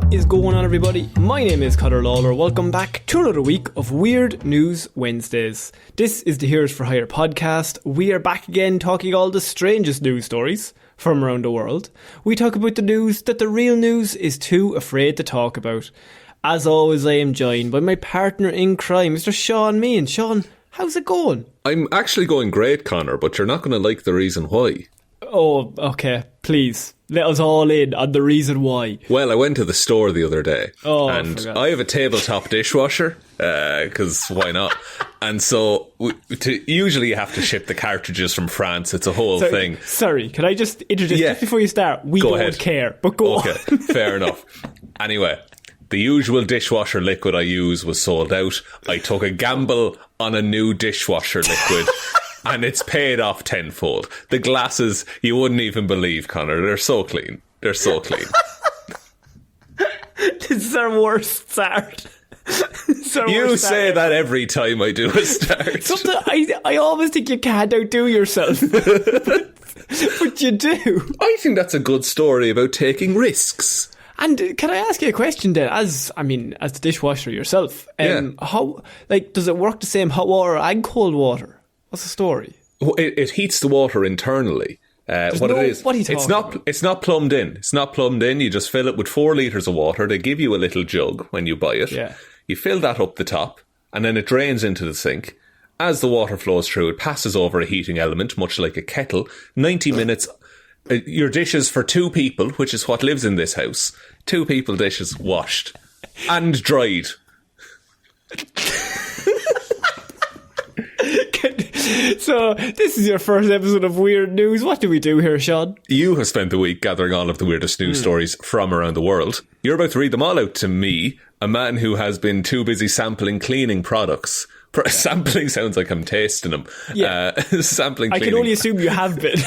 What is going on, everybody? My name is Ciara Lawler. Welcome back to another week of Weird News Wednesdays. This is the Heroes for Hire podcast. We are back again talking all the strangest news stories from around the world. We talk about the news that the real news is too afraid to talk about. As always, I am joined by my partner in crime, Mr. Shaun Meehan. Shaun, how's it going? I'm actually going great, Connor, but you're not going to like the reason why. Oh, okay. Please, let us all in on the reason why. Well, I went to the store the other day, and I have a tabletop dishwasher, because why not? And so, usually you have to ship the cartridges from France. It's a whole thing. Sorry, can I just introduce, just before you start, we don't care, but go on. Okay, fair enough. Anyway, the usual dishwasher liquid I use was sold out. I took a gamble on a new dishwasher liquid. And it's paid off tenfold. The glasses, you wouldn't even believe, Connor. They're so clean. They're so clean. This is our worst start. You say that every time I do a start. I always think you can't outdo yourself. but you do. I think that's a good story about taking risks. And can I ask you a question then? As the dishwasher yourself, how does it work the same hot water and cold water? What's the story? Well, it heats the water internally. It is, what are you talking about? It's not plumbed in. It's not plumbed in. You just fill it with 4 litres of water. They give you a little jug when you buy it. Yeah. You fill that up the top, and then it drains into the sink. As the water flows through, it passes over a heating element, much like a kettle. 90 minutes. Your dishes for 2 people, which is what lives in this house. 2 people dishes washed and dried. So, this is your first episode of Weird News. What do we do here, Shaun? You have spent the week gathering all of the weirdest news stories from around the world. You're about to read them all out to me, a man who has been too busy sampling cleaning products. Sampling sounds like I'm tasting them. Yeah. Sampling cleaning. I can only assume you have been.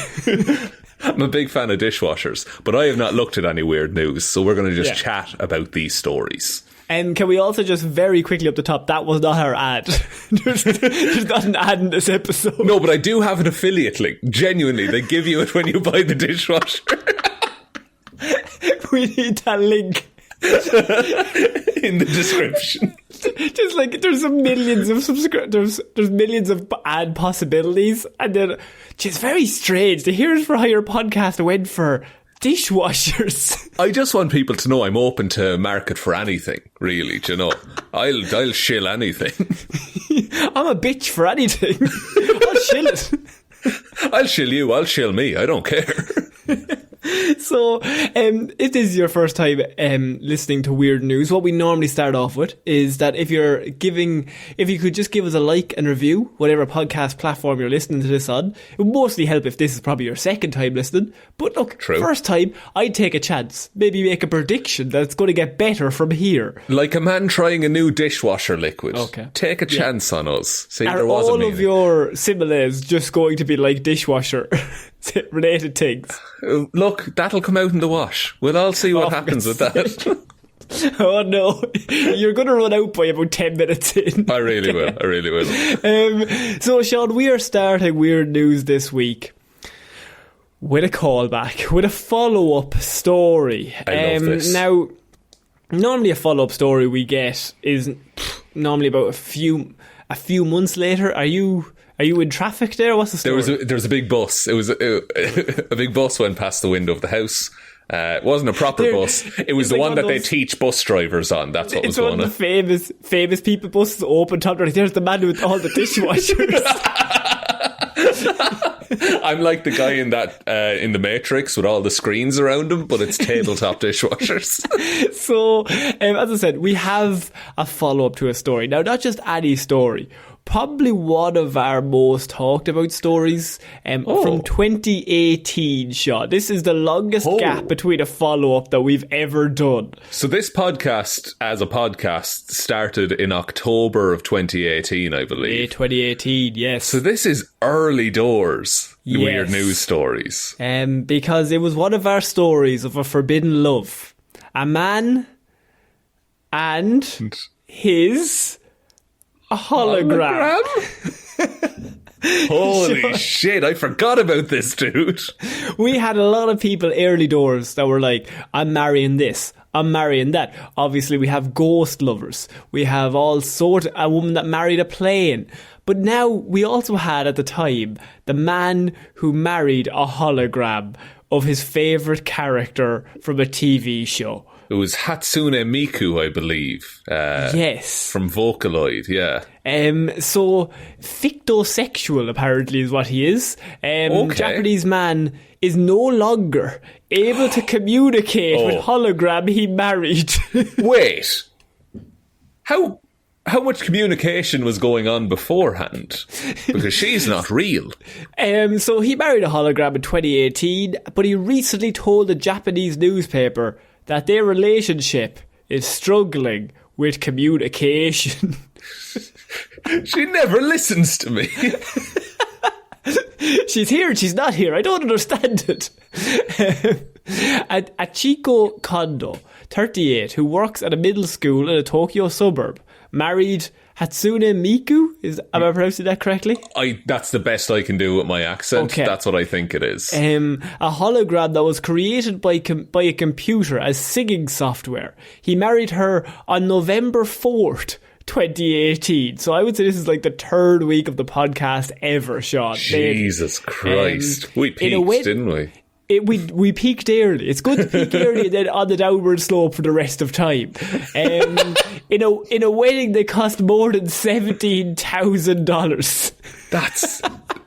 I'm a big fan of dishwashers, but I have not looked at any weird news, so we're going to just chat about these stories. And can we also just very quickly up the top, that was not our ad. There's not an ad in this episode. No, but I do have an affiliate link. Genuinely, they give you it when you buy the dishwasher. We need that link. In the description. Just like there's millions of there's millions of ad possibilities, and then it's very strange. The Heroes for Hire podcast went for dishwashers. I just want people to know I'm open to market for anything, really, do you know? I'll shill anything. I'm a bitch for anything. I'll shill it. I'll shill you, I'll shill me, I don't care. So, if this is your first time listening to Weird News, what we normally start off with is that if you could just give us a like and review, whatever podcast platform you're listening to this on, it would mostly help if this is probably your second time listening. But look, first time, I'd take a chance. Maybe make a prediction that it's going to get better from here. Like a man trying a new dishwasher liquid. Okay. Take a chance on us. See, are there was all of your similes just going to be like dishwasher related things? Look, that'll come out in the wash. We'll all see what happens with that. Oh no, you're going to run out by about 10 minutes in. I really will. So Shaun, we are starting Weird News this week with a callback, with a follow-up story. I love this. Now, normally a follow-up story we get is normally about a few months later. Are you in traffic there? What's the story? There was a big bus. It was a big bus went past the window of the house. It wasn't a proper bus. It was the one that they teach bus drivers on. That's what was going on. It's one of the famous people buses open top. There's the man with all the dishwashers. I'm like the guy in that in the Matrix with all the screens around him, but it's tabletop dishwashers. So, as I said, we have a follow-up to a story. Now, not just any story. Probably one of our most talked about stories from 2018, Shaun. This is the longest gap between a follow-up that we've ever done. So this podcast, as a podcast, started in October of 2018, I believe. 2018, yes. So this is early doors, Weird News stories. Because it was one of our stories of a forbidden love. A man and his... a hologram. Holy shit, I forgot about this, dude. We had a lot of people early doors that were like, I'm marrying this, on marrying that. Obviously, we have ghost lovers. We have all sort a woman that married a plane. But now we also had at the time the man who married a hologram of his favourite character from a TV show. It was Hatsune Miku, I believe. Yes. From Vocaloid, yeah. So, fictosexual apparently is what he is. Okay. Japanese man is no longer able to communicate with hologram he married. Wait. How much communication was going on beforehand? Because she's not real. So he married a hologram in 2018, but he recently told a Japanese newspaper that their relationship is struggling with communication. She never listens to me. She's here and she's not here. I don't understand it. Achiko Kondo, 38, who works at a middle school in a Tokyo suburb, married Hatsune Miku. Am I pronouncing that correctly? That's the best I can do with my accent. Okay. That's what I think it is. A hologram that was created by a computer as singing software. He married her on November 4th, 2018. So I would say this is like the third week of the podcast ever, Shaun. Jesus Christ. We peaked, didn't we? We peaked early. It's good to peak early and then on the downward slope for the rest of time. In a wedding that cost more than $17,000.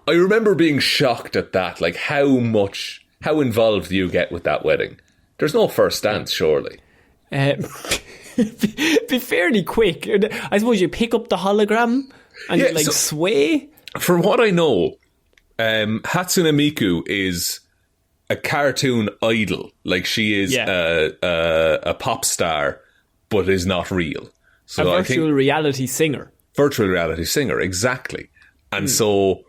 I remember being shocked at that. Like how involved do you get with that wedding? There's no first dance, surely. Be fairly quick. I suppose you pick up the hologram and you sway. From what I know, Hatsune Miku is a cartoon idol. Like she is a pop star, but is not real. So a virtual reality singer. Virtual reality singer, exactly. And so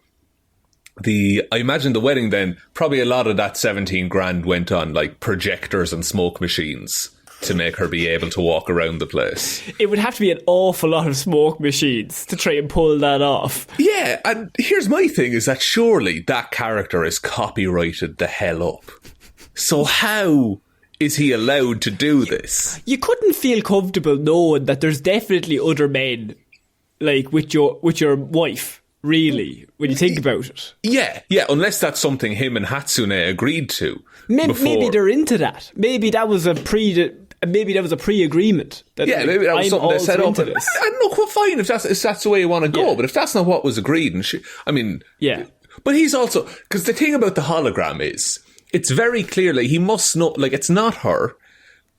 I imagine the wedding then, probably a lot of that 17 grand went on like projectors and smoke machines to make her be able to walk around the place. It would have to be an awful lot of smoke machines to try and pull that off. Yeah, and here's my thing, is that surely that character is copyrighted the hell up. So how is he allowed to do this? You couldn't feel comfortable knowing that there's definitely other men, like, with your wife, really, when you think about it. Yeah, unless that's something him and Hatsune agreed to. Maybe they're into that. Maybe that was a pre-agreement. Maybe that was something they set up. And look, well, fine if that's the way you want to go. But if that's not what was agreed, But he's also, because the thing about the hologram is, it's very clearly he must know. Like, it's not her,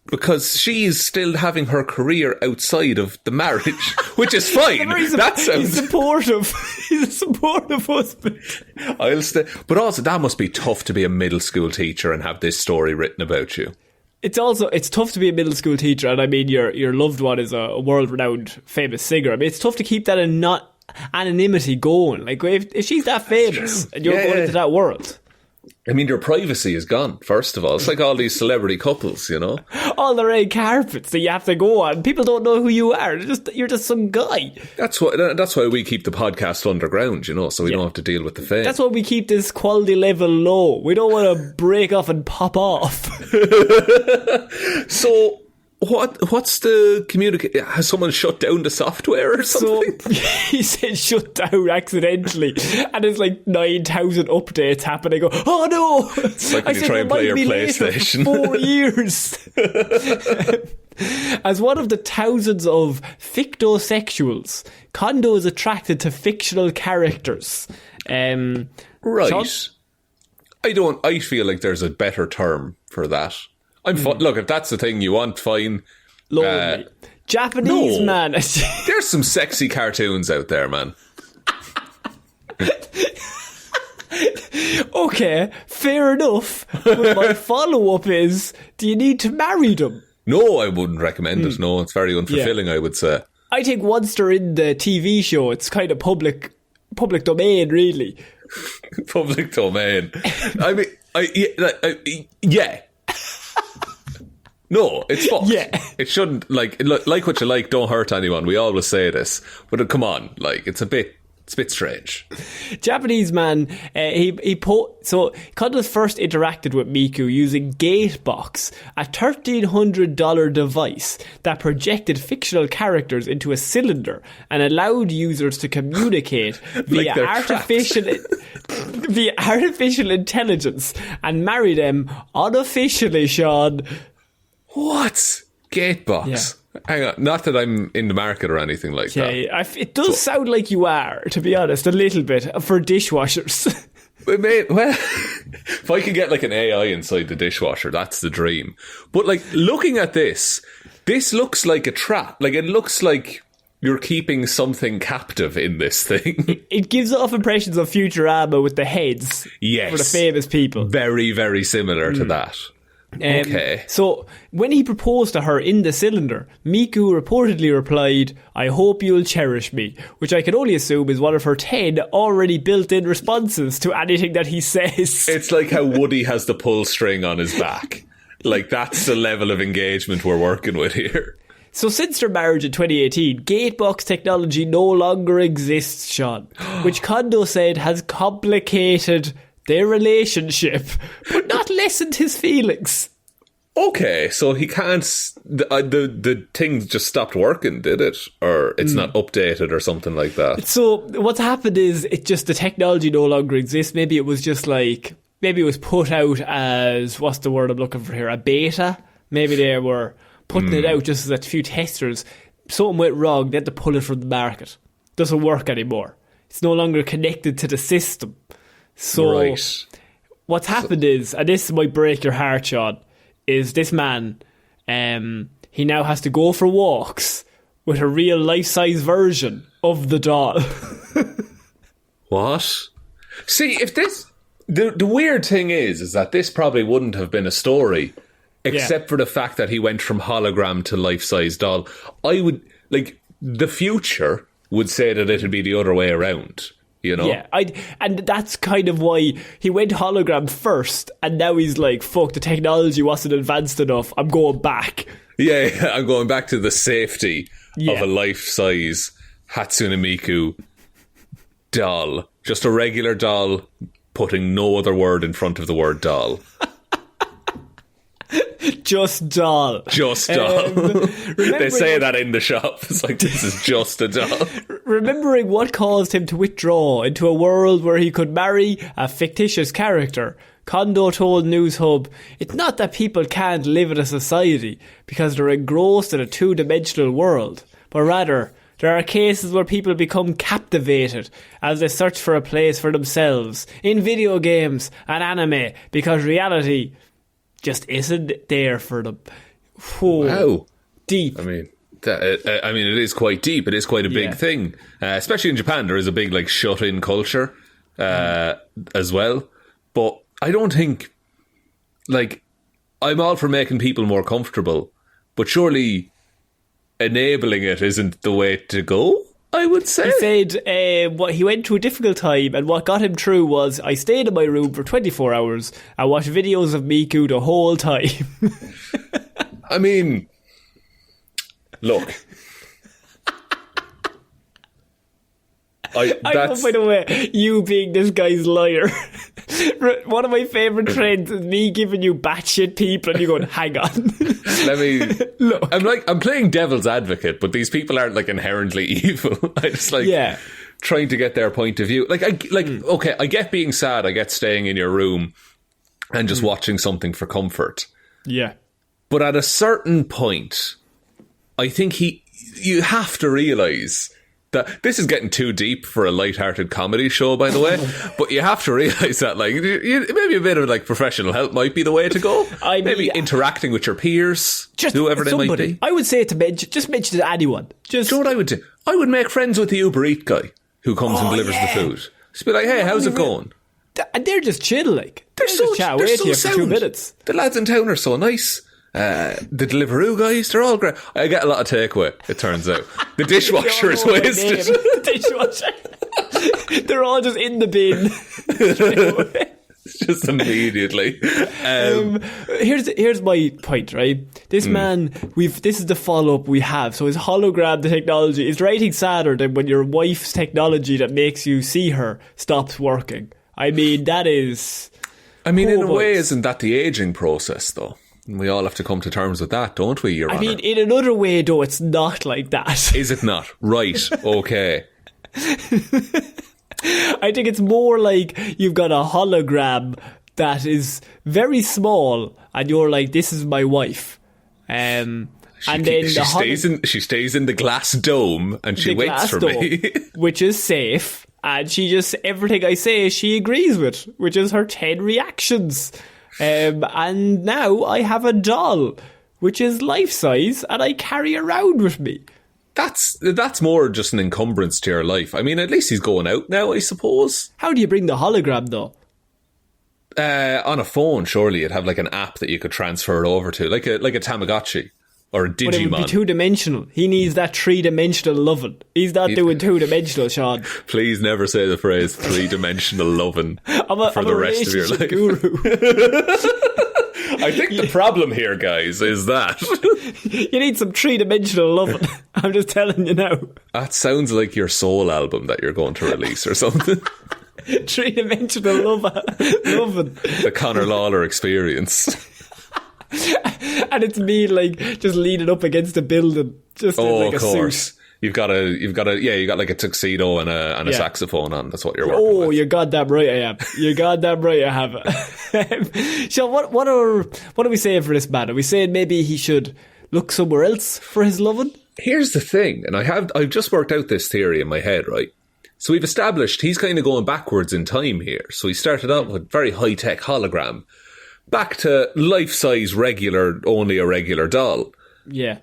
because she's still having her career outside of the marriage, which is fine. He's supportive. He's a supportive husband. But also, that must be tough to be a middle school teacher and have this story written about you. It's tough to be a middle school teacher, and I mean, your loved one is a world-renowned famous singer. I mean, it's tough to keep that anonymity going. Like, if she's that famous and you're going into that world. I mean, your privacy is gone, first of all. It's like all these celebrity couples, you know? All the red carpets that you have to go on. People don't know who you are. You're just some guy. That's why we keep the podcast underground, you know, so we don't have to deal with the fame. That's why we keep this quality level low. We don't want to break off and pop off. So, what's the communication? Has someone shut down the software or something? So, he said shut down accidentally, and there's like 9,000 updates happening. I go, oh no! It's like when you try and play your PlayStation. 4 years. As one of the thousands of fictosexuals, Kondo is attracted to fictional characters. Right. Shaun? I feel like there's a better term for that. Look, if that's the thing you want, fine. Lonely. Japanese man. There's some sexy cartoons out there, man. Okay, fair enough. But my follow-up is, do you need to marry them? No, I wouldn't recommend it. No, it's very unfulfilling, I would say. I think once they're in the TV show, it's kind of public domain, really. Public domain. I mean, yeah. No, it's fucked. Yeah. It shouldn't, like what you like, don't hurt anyone. We always say this. But come on, like, it's a bit It's a bit strange. Japanese man, so Condell first interacted with Miku using Gatebox, a $1,300 device that projected fictional characters into a cylinder and allowed users to communicate via artificial intelligence and marry them unofficially, Shaun. What? Gatebox? Yeah. Hang on, not that I'm in the market or anything like that. It does sound like you are, to be honest, a little bit, for dishwashers. Mate, well, if I could get like an AI inside the dishwasher, that's the dream. But like, looking at this looks like a trap. Like, it looks like you're keeping something captive in this thing. It gives off impressions of Futurama with the heads. Yes. For the famous people. Very, very similar to that. Okay. So, when he proposed to her in the cylinder, Miku reportedly replied, "I hope you'll cherish me," which I can only assume is one of her 10 already built-in responses to anything that he says. It's like how Woody has the pull string on his back. Like, that's the level of engagement we're working with here. So since their marriage in 2018, Gatebox technology no longer exists, Shaun, which Kondo said has complicated their relationship, but not lessened his feelings. Okay, so he can't... The thing just stopped working, did it? Or it's not updated or something like that? So what's happened is the technology no longer exists. Maybe it was just like... Maybe it was put out as... What's the word I'm looking for here? A beta? Maybe they were putting it out just as a few testers. Something went wrong. They had to pull it from the market. Doesn't work anymore. It's no longer connected to the system. So what's happened is, and this might break your heart, Shaun, is this man, he now has to go for walks with a real life-size version of the doll. What? See, if this... The weird thing is that this probably wouldn't have been a story except for the fact that he went from hologram to life-size doll. I would... Like, the future would say that it'd be the other way around. You know? Yeah, and that's kind of why he went hologram first, and now he's like, fuck, the technology wasn't advanced enough, I'm going back. Yeah, I'm going back to the safety of a life-size Hatsune Miku doll. Just a regular doll, putting no other word in front of the word doll. Just doll. Just doll. They say that in the shop. It's like, this is just a doll. Remembering what caused him to withdraw into a world where he could marry a fictitious character, Kondo told News Hub, "It's not that people can't live in a society because they're engrossed in a two-dimensional world, but rather there are cases where people become captivated as they search for a place for themselves in video games and anime because reality just isn't there for them." Whoa. Wow. Deep. I mean, it is quite deep. It is quite a big thing. Especially in Japan, there is a big, like, shut-in culture as well. But I don't think... Like, I'm all for making people more comfortable, but surely enabling it isn't the way to go, I would say. He said he went through a difficult time, and what got him through was, "I stayed in my room for 24 hours and watched videos of Miku the whole time." I mean, look. I know, by the way, you being this guy's lawyer. One of my favourite trends is me giving you batshit people and you going, hang on. Let me... Look. I'm playing devil's advocate, but these people aren't, like, inherently evil. I just, like, trying to get their point of view. Okay, I get being sad, I get staying in your room and just watching something for comfort. Yeah. But at a certain point, I think you have to realise that this is getting too deep for a light-hearted comedy show, by the way. But you have to realise that, like, maybe a bit of, like, professional help might be the way to go. Maybe interacting with your peers, just whoever they might be. I would say just mention it to anyone. Do you know what I would do? I would make friends with the Uber Eats guy who comes and delivers the food. Just be like, hey, how's it going? And they're just chill, like. They're so sound. For 2 minutes. The lads in town are so nice. The Deliveroo guys, they're all great. I get a lot of takeaway, it turns out. The dishwasher is wasted. The dishwasher. They're all just in the bin. Just immediately. Here's my point, right? This man, this is the follow-up we have. So his hologram, the technology, is anything sadder than when your wife's technology that makes you see her stops working. I mean, that is... I mean, in a way, isn't that the aging process, though? We all have to come to terms with that, don't we, Your Honour? I mean, in another way, though, it's not like that. Is it not? Right, okay. I think it's more like you've got a hologram that is very small, and you're like, "This is my wife," and then she stays in the glass dome, and she waits for me, which is safe. And she just everything I say, she agrees with, which is her 10 reactions. And now I have a doll, which is life size, and I carry around with me. That's more just an encumbrance to your life. I mean, at least he's going out now, I suppose. How do you bring the hologram, though? On a phone, surely you'd have like an app that you could transfer it over to, like a Tamagotchi or a Digimon. But it would be two-dimensional. He needs that three-dimensional loving. He's not doing two-dimensional, Shaun. Please never say the phrase three-dimensional loving for the rest of your life. Guru. I think the problem here, guys, is that you need some three-dimensional loving. I'm just telling you now. That sounds like your soul album that you're going to release or something. Three-dimensional loving. The Conor Lawler experience. And it's me like just leaning up against a building, just in like a suit. You've got like a tuxedo and a saxophone on. That's what you're working with. Oh, you're goddamn right I am. You're goddamn right I have it. So what are we saying for this man? Are we saying maybe he should look somewhere else for his loving? Here's the thing, and I've just worked out this theory in my head, right? So we've established he's kind of going backwards in time here. So he started out with very high-tech hologram, back to life-size only a regular doll. Yeah.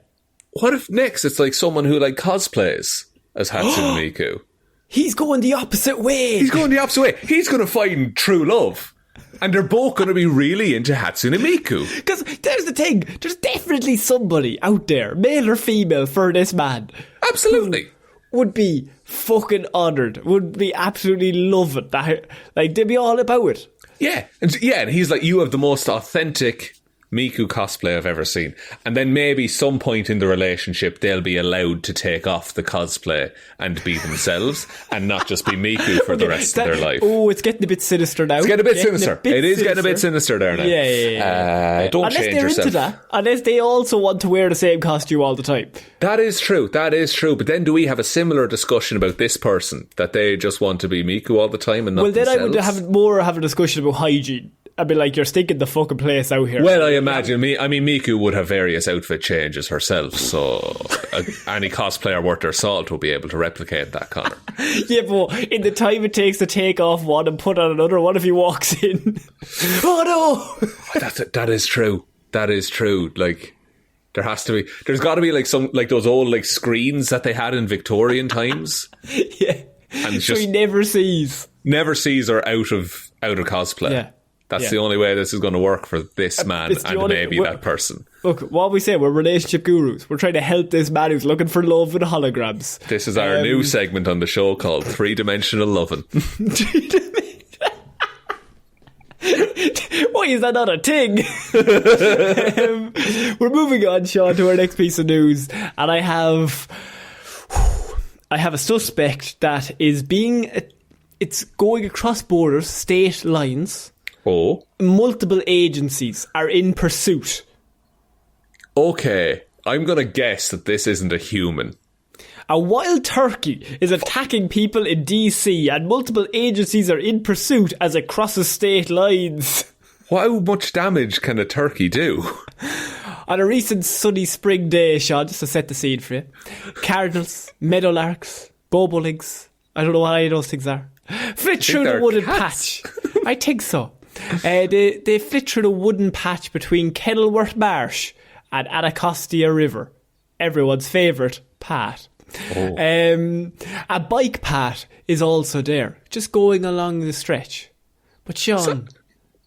What if next it's like someone who like cosplays as Hatsune Miku? He's going the opposite way. He's going to find true love. And they're both going to be really into Hatsune Miku. Because there's the thing. There's definitely somebody out there, male or female, for this man. Absolutely. Would be fucking honoured. Would be absolutely love it. Like, they'd be all about it. Yeah. And he's like, you have the most authentic Miku cosplay I've ever seen. And then maybe some point in the relationship they'll be allowed to take off the cosplay and be themselves and not just be Miku for the rest of their life. Oh, it's getting a bit sinister now. It's getting a bit sinister. It is getting a bit sinister there now. Yeah. Don't change yourself. Into that, unless they also want to wear the same costume all the time. That is true. But then do we have a similar discussion about this person, that they just want to be Miku all the time and not themselves? Well, then I would have a discussion about hygiene. I'd be like, you're stinking the fucking place out here. Well, I imagine Miku would have various outfit changes herself, so any cosplayer worth their salt will be able to replicate that, Conor. Yeah, but in the time it takes to take off one and put on another, what if he walks in? Oh no! That is true. That is true. Like, there's got to be like some, like those old like screens that they had in Victorian times. Yeah. And so he never sees her out of cosplay. Yeah. That's the only way this is going to work for this man and maybe that person. Look, what we say, we're relationship gurus. We're trying to help this man who's looking for love in holograms. This is our new segment on the show called Three-Dimensional Lovin'. Why is that not a thing? We're moving on, Shaun, to our next piece of news. And I have a suspect that is it's going across borders, state lines. Oh. Multiple agencies are in pursuit. Okay, I'm going to guess that this isn't a human. A wild turkey is attacking people in DC and multiple agencies are in pursuit as it crosses state lines. How much damage can a turkey do? On a recent sunny spring day, Shaun, just to set the scene for you, cardinals, meadowlarks, bobolinks, I don't know what any of those things are, flit through the wooden patch. I think so. They flit through the wooden patch between Kenilworth Marsh and Anacostia River. Everyone's favourite path. Oh. A bike path is also there, just going along the stretch. But Shaun,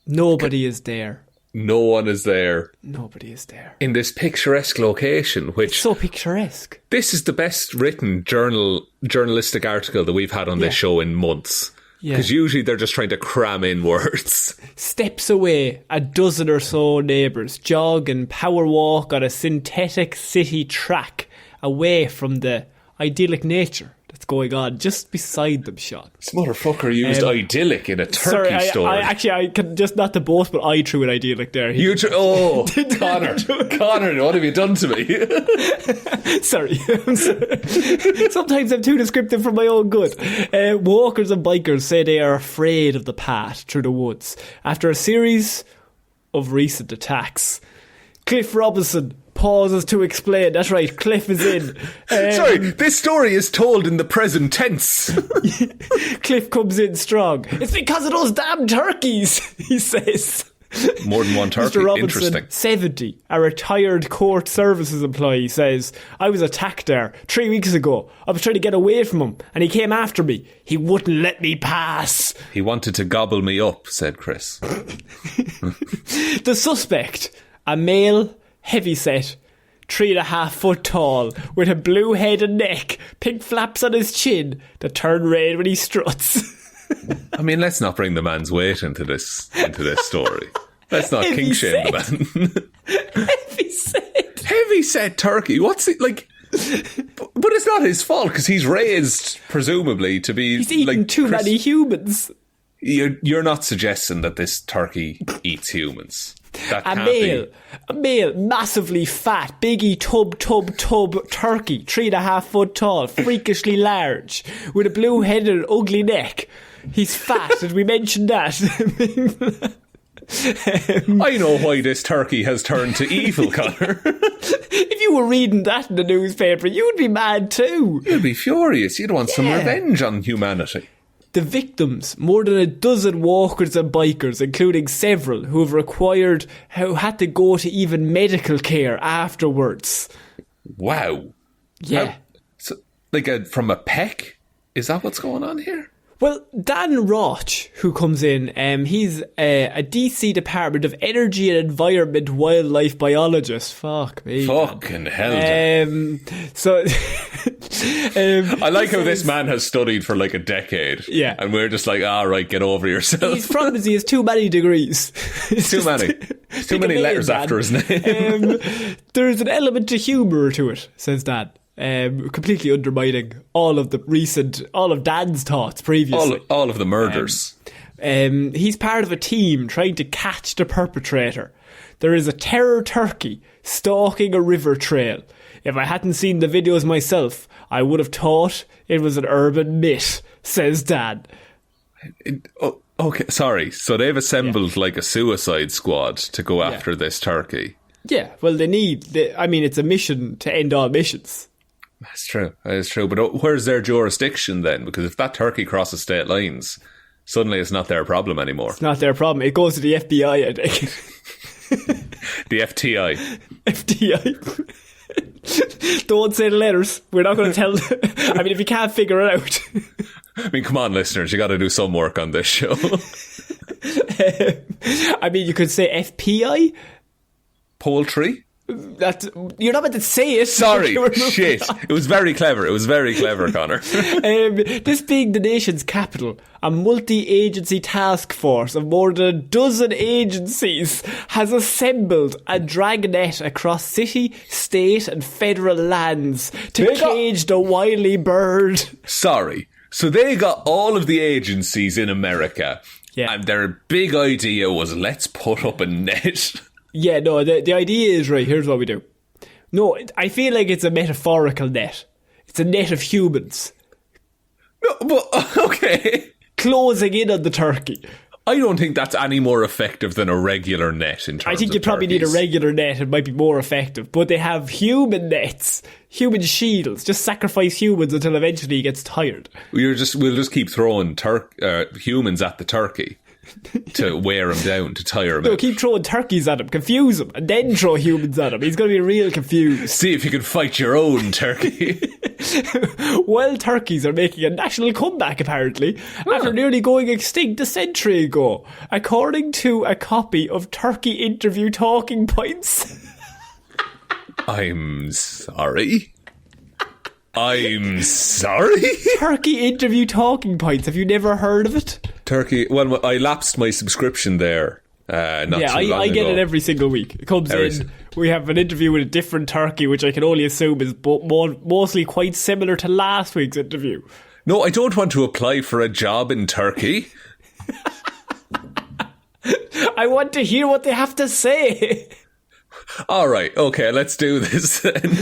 nobody is there. No one is there. Nobody is there. In this picturesque location, which... It's so picturesque. This is the best written journalistic article that we've had on this show in months. Because usually they're just trying to cram in words. Steps away, a dozen or so neighbours jog and power walk on a synthetic city track away from the idyllic nature that's going on just beside them, Shaun. This motherfucker used idyllic in a turkey story. I can just not to boast, but I threw an idyllic there. Connor, what have you done to me? Sorry. Sometimes I'm too descriptive for my own good. Walkers and bikers say they are afraid of the path through the woods after a series of recent attacks. Cliff Robinson pauses to explain. That's right, Cliff is in. Sorry, this story is told in the present tense. Cliff comes in strong. It's because of those damn turkeys, he says. More than one turkey. Mr. Robinson, interesting. 70, a retired court services employee, says, I was attacked there 3 weeks ago. I was trying to get away from him and he came after me. He wouldn't let me pass. He wanted to gobble me up, said Chris. The suspect, a male, heavyset, 3.5 foot tall, with a blue head and neck, pink flaps on his chin that turn red when he struts. I mean, let's not bring the man's weight into this story. Let's not king shame the man. Heavyset turkey. What's it like? But it's not his fault because he's raised, presumably, to be. He's eaten like too many humans. You're not suggesting that this turkey eats humans. That a male, massively fat, biggie tub turkey, 3.5 foot tall, freakishly large, with a blue-headed, ugly neck. He's fat, did we mention that? I know why this turkey has turned to evil, Connor. If you were reading that in the newspaper, you'd be mad too. You'd be furious. You'd want some revenge on humanity. The victims, more than a dozen walkers and bikers, including several who had to go to even medical care afterwards. Wow. Yeah. So, from a peck? Is that what's going on here? Well, Dan Roach, who comes in, he's a DC Department of Energy and Environment wildlife biologist. Fuck me. Fucking hell. So... I like how this man has studied for like a decade. Yeah. And we're just like, right, get over yourself. His problem is he has too many degrees. Too many. Too many letters after his name. There's an element of humour to it, says Dan. Completely undermining all of Dan's thoughts previously. All of the murders. He's part of a team trying to catch the perpetrator. There is a terror turkey stalking a river trail. If I hadn't seen the videos myself, I would have thought it was an urban myth, says Dan. Okay, sorry. So they've assembled like a suicide squad to go after this turkey. Yeah, well, it's a mission to end all missions. That's true. That is true. But where's their jurisdiction then? Because if that turkey crosses state lines, suddenly it's not their problem anymore. It's not their problem. It goes to the FBI, I think. The FTI. FTI. Don't say the letters. We're not going to tell. I mean, if you can't figure it out. I mean, come on, listeners. You got to do some work on this show. I mean, you could say FPI. Poultry. You're not meant to say it. Sorry, shit. It was very clever. Connor. This being the nation's capital, a multi-agency task force of more than a dozen agencies has assembled a dragnet across city, state and federal lands to cage the wily bird. Sorry. So they got all of the agencies in America, and their big idea was, let's put up a net. Yeah, no, the idea is, right, here's what we do. No, I feel like it's a metaphorical net. It's a net of humans. No, but, okay. Closing in on the turkey. I don't think that's any more effective than a regular net in terms of I think you probably need a regular net. It might be more effective. But they have human nets, human shields. Just sacrifice humans until eventually he gets tired. We'll just keep throwing humans at the turkey. To wear him down, to tire him out. Keep throwing turkeys at him, confuse him, and then throw humans at him. He's going to be real confused. See if you can fight your own turkey. Wild turkeys are making a national comeback, apparently, after nearly going extinct a century ago, according to a copy of Turkey Interview Talking Points. I'm sorry. I'm sorry? Turkey interview talking points. Have you never heard of it? Turkey. Well, I lapsed my subscription there. Not too long I get ago. it every single week. It comes in. We have an interview with a different turkey, which I can only assume is mostly quite similar to last week's interview. No, I don't want to apply for a job in Turkey. I want to hear what they have to say. All right, okay, let's do this then.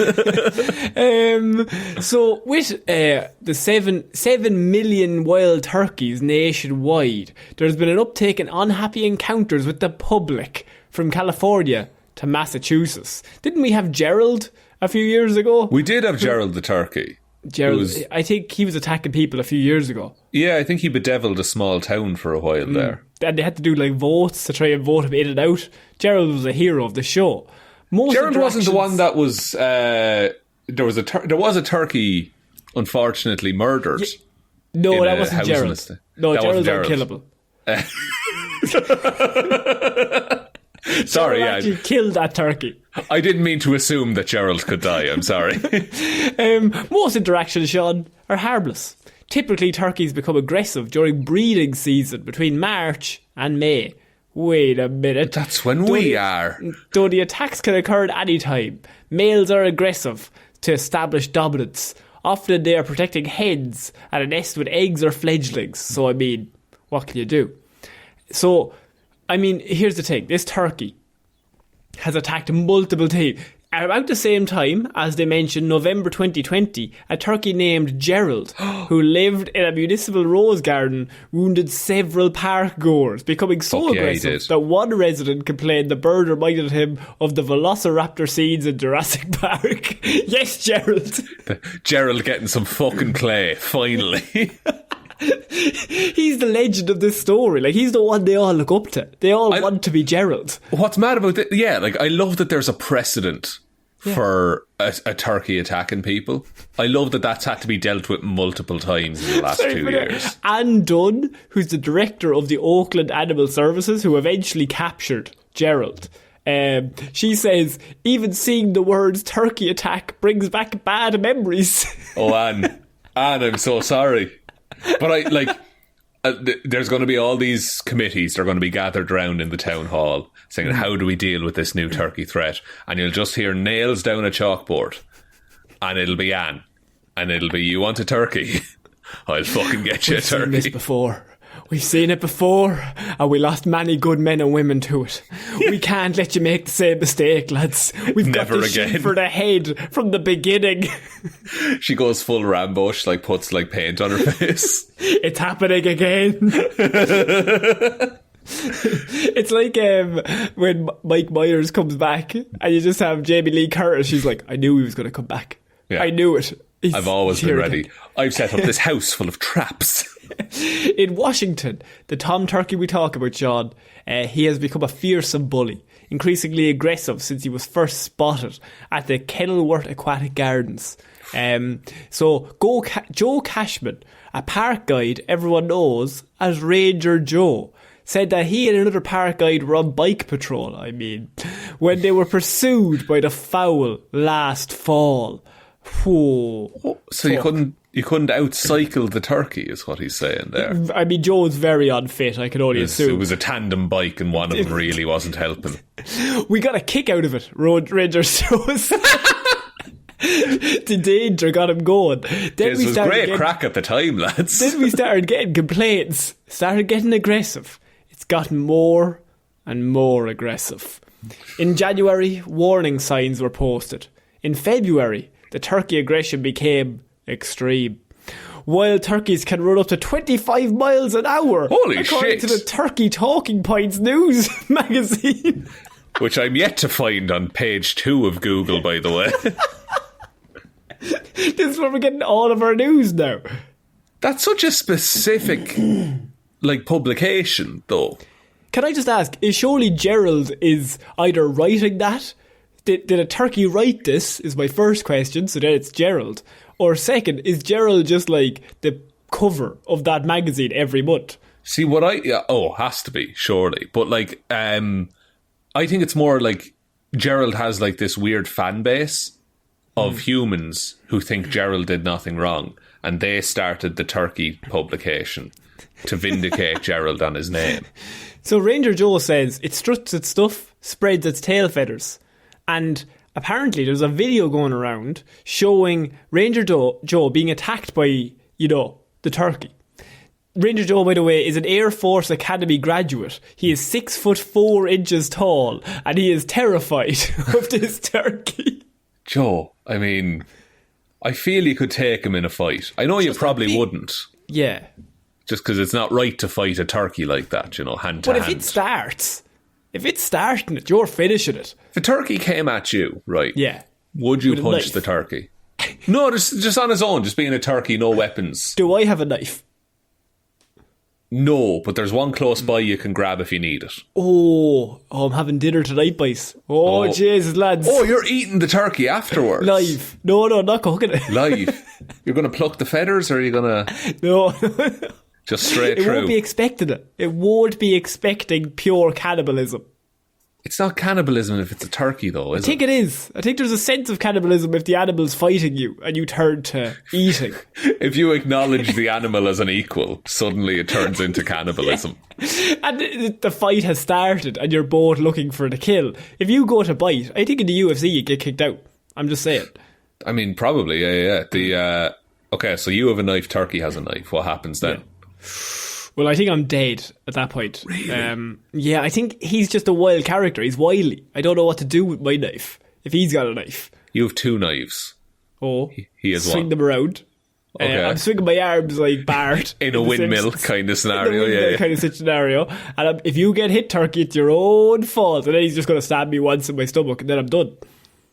So with the 7 million wild turkeys nationwide, there's been an uptake in unhappy encounters with the public from California to Massachusetts. Didn't we have Gerald a few years ago? We did have Gerald the turkey. Gerald, I think he was attacking people a few years ago. Yeah, I think he bedeviled a small town for a while there. And they had to do like votes to try and vote him in and out. Gerald was a hero of the show. Gerald wasn't the one that was. There was a turkey, unfortunately murdered. No, that wasn't Gerald. No, Gerald's unkillable. Sorry, Gerald actually killed that turkey. I didn't mean to assume that Gerald could die. I'm sorry. Most interactions, Shaun, are harmless. Typically, turkeys become aggressive during breeding season between March and May. Wait a minute. That's when we are. Though the attacks can occur at any time, males are aggressive to establish dominance. Often they are protecting hens at a nest with eggs or fledglings. So, I mean, what can you do? So, I mean, here's the thing. This turkey has attacked multiple times. At about the same time, as they mentioned, November 2020, a turkey named Gerald, who lived in a municipal rose garden, wounded several park goers, becoming so aggressive that one resident complained the bird reminded him of the velociraptor scenes in Jurassic Park. Yes, Gerald. Gerald getting some fucking clay, finally. He's the legend of this story. Like, he's the one they all look up to. They all want to be Gerald. What's mad about it? Yeah, like, I love that there's a precedent for a turkey attacking people. I love that that's had to be dealt with multiple times in the last 2 years. Anne Dunn, who's the director of the Auckland Animal Services, who eventually captured Gerald. She says, even seeing the words turkey attack brings back bad memories. Oh, Anne, I'm so sorry. But there's going to be all these committees that are going to be gathered around in the town hall saying, how do we deal with this new turkey threat? And you'll just hear nails down a chalkboard. And it'll be Anne. And it'll be, you want a turkey? I'll fucking get you a turkey. We've seen this before. We've seen it before, and we lost many good men and women to it. We can't let you make the same mistake, lads. We've Never got to shoot for the head from the beginning. She goes full Rambo. She puts paint on her face. It's happening again. It's like when Mike Myers comes back, and you just have Jamie Lee Curtis. She's like, I knew he was going to come back. Yeah. I knew it. I've always been ready. I've set up this house full of traps. In Washington, the Tom Turkey we talk about, Shaun, he has become a fearsome bully, increasingly aggressive since he was first spotted at the Kenilworth Aquatic Gardens. So Joe Cashman, a park guide everyone knows as Ranger Joe, said that he and another park guide were on bike patrol, when they were pursued by the fowl last fall. Whoa. So you couldn't outcycle the turkey, is what he's saying there. Joe's very unfit, I can only assume. It was a tandem bike and one of them really wasn't helping. We got a kick out of it, Ranger shows. The danger got him going. It was great crack at the time, lads. Then we started getting complaints, started getting aggressive. It's gotten more and more aggressive. In January, warning signs were posted. In February, the turkey aggression became extreme. Wild turkeys can run up to 25 miles an hour. Holy according shit. to the Turkey Talking Points News magazine. Which I'm yet to find on page 2 of Google, by the way. This is where we're getting all of our news now. That's such a specific publication, though. Can I just ask, is surely Gerald is either writing that? Did a turkey write this, is my first question, so then it's Gerald. Or second, is Gerald just the cover of that magazine every month? See, has to be, surely. But I think it's more Gerald has this weird fan base of humans who think Gerald did nothing wrong, and they started the turkey publication to vindicate Gerald on his name. So Ranger Joe says it struts its stuff, spreads its tail feathers. And apparently there's a video going around showing Ranger Joe being attacked by, the turkey. Ranger Joe, by the way, is an Air Force Academy graduate. He is 6'4" tall, and he is terrified of this turkey. Joe, I mean, I feel you could take him in a fight. I know you probably wouldn't. Yeah. Just because it's not right to fight a turkey like that, hand to hand. But if it's starting it, you're finishing it. If a turkey came at you, right? Yeah. Would you punch the turkey? No, just on his own, just being a turkey, no weapons. Do I have a knife? No, but there's one close by you can grab if you need it. Oh, I'm having dinner tonight, boys. Oh, Jesus, lads. Oh, you're eating the turkey afterwards. Live. No, not cooking it. Live. You're going to pluck the feathers, or are you going to... No. Just straight through. It won't be expecting it. It won't be expecting pure cannibalism. It's not cannibalism if it's a turkey, though, is it? I think it is. I think there's a sense of cannibalism if the animal's fighting you and you turn to eating. If you acknowledge the animal as an equal, suddenly it turns into cannibalism. Yeah. And the fight has started and you're both looking for the kill. If you go to bite, I think in the UFC you get kicked out. I'm just saying. I mean, probably, yeah. Okay, so you have a knife, turkey has a knife. What happens then? Yeah. Well, I think I'm dead at that point. Really? Yeah, I think he's just a wild character. He's wily. I don't know what to do with my knife if he's got a knife. You have two knives. Oh, he has swing one. them around. Okay. I'm swinging my arms like Bart in a windmill kind of scenario. Yeah, kind of scenario. And if you get hit, turkey, it's your own fault. And then he's just going to stab me once in my stomach, and then I'm done.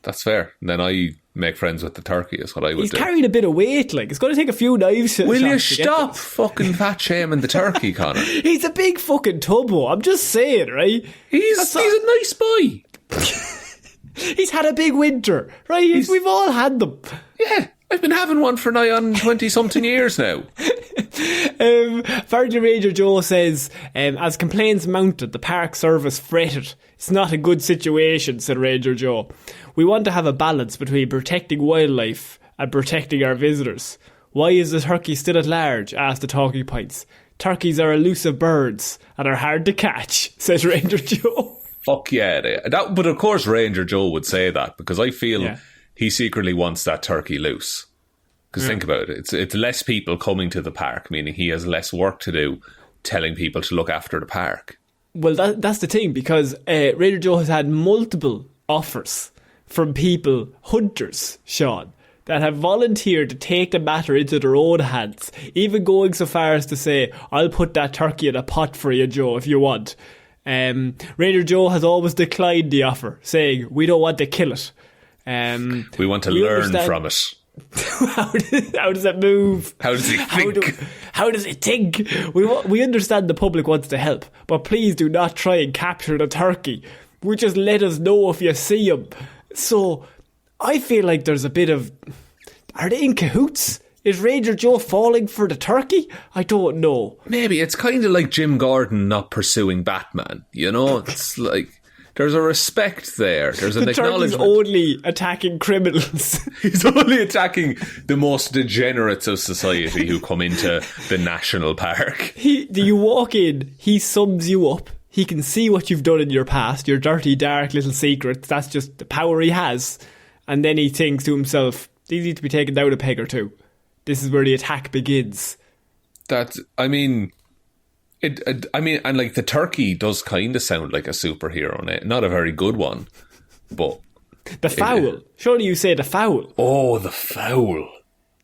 That's fair. And then I make friends with the turkey is what I would do. He's carrying a bit of weight, like. It's going to take a few knives. Will you stop fucking fat shaming the turkey, Connor? He's a big fucking tubbo. I'm just saying, right? He's a nice boy. He's had a big winter, right? We've all had them. Yeah, I've been having one for nigh on 20-something years now. Apparently Ranger Joe says, as complaints mounted, the park service fretted. It's not a good situation, said Ranger Joe. We want to have a balance between protecting wildlife and protecting our visitors. Why is the turkey still at large? Asked the Talking Pints. Turkeys are elusive birds and are hard to catch, says Ranger Joe. Fuck yeah. But of course Ranger Joe would say that, because I feel he secretly wants that turkey loose. Because think about it. It's less people coming to the park, meaning he has less work to do telling people to look after the park. Well, that's the thing, because Ranger Joe has had multiple offers from people, hunters, Shaun, that have volunteered to take the matter into their own hands, even going so far as to say, I'll put that turkey in a pot for you, Joe, if you want. Ranger Joe has always declined the offer, saying, we don't want to kill it. We want to learn from it. How does it move? How does it think? How does it think? We understand the public wants to help, but please do not try and capture the turkey. Just let us know if you see him. So I feel like there's a bit of... Are they in cahoots? Is Ranger Joe falling for the turkey? I don't know. Maybe. It's kind of like Jim Gordon not pursuing Batman. It's like... There's a respect there. There's an acknowledgement. The turkey's only attacking criminals. He's only attacking the most degenerates of society who come into the national park. You walk in, he sums you up. He can see what you've done in your past, your dirty, dark little secrets. That's just the power he has. And then he thinks to himself, these need to be taken down a peg or two. This is where the attack begins. And like the turkey does kind of sound like a superhero, not a very good one, but the fowl. Surely you say the fowl. Oh, the fowl.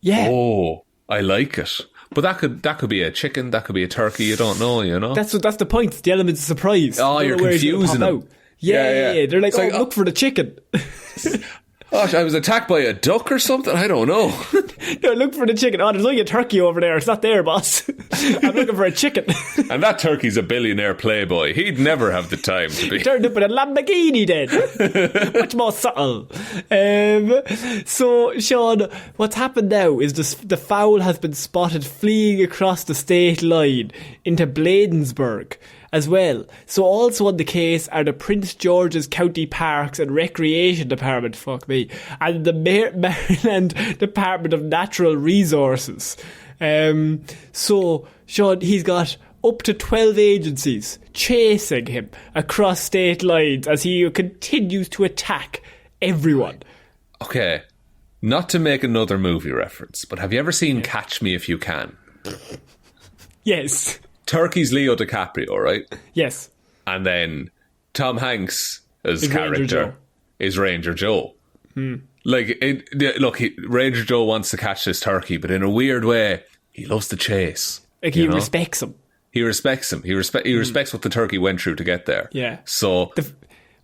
Yeah. Oh, I like it. But that could be a chicken, that could be a turkey. You don't know, That's the point. The element of surprise. Oh, you're confusing them. Yeah. They're like, look for the chicken. Oh, I was attacked by a duck or something? I don't know. No, look for the chicken. Oh, there's only a turkey over there. It's not there, boss. I'm looking for a chicken. And that turkey's a billionaire playboy. He'd never have the time to be. He turned up in a Lamborghini then. Much more subtle. So, Shaun, what's happened now is the fowl has been spotted fleeing across the state line into Bladensburg. as well. So also on the case are the Prince George's County Parks and Recreation Department, fuck me, and the Maryland Department of Natural Resources. So, Shaun, he's got up to 12 agencies chasing him across state lines as he continues to attack everyone. Okay, not to make another movie reference, but have you ever seen Catch Me If You Can? Yes. Turkey's Leo DiCaprio, right? Yes. And then Tom Hanks' character is Ranger Joe. Like, Ranger Joe wants to catch this turkey, but in a weird way, he loves the chase. Like, he respects him. He respects him. He respects what the turkey went through to get there. Yeah. So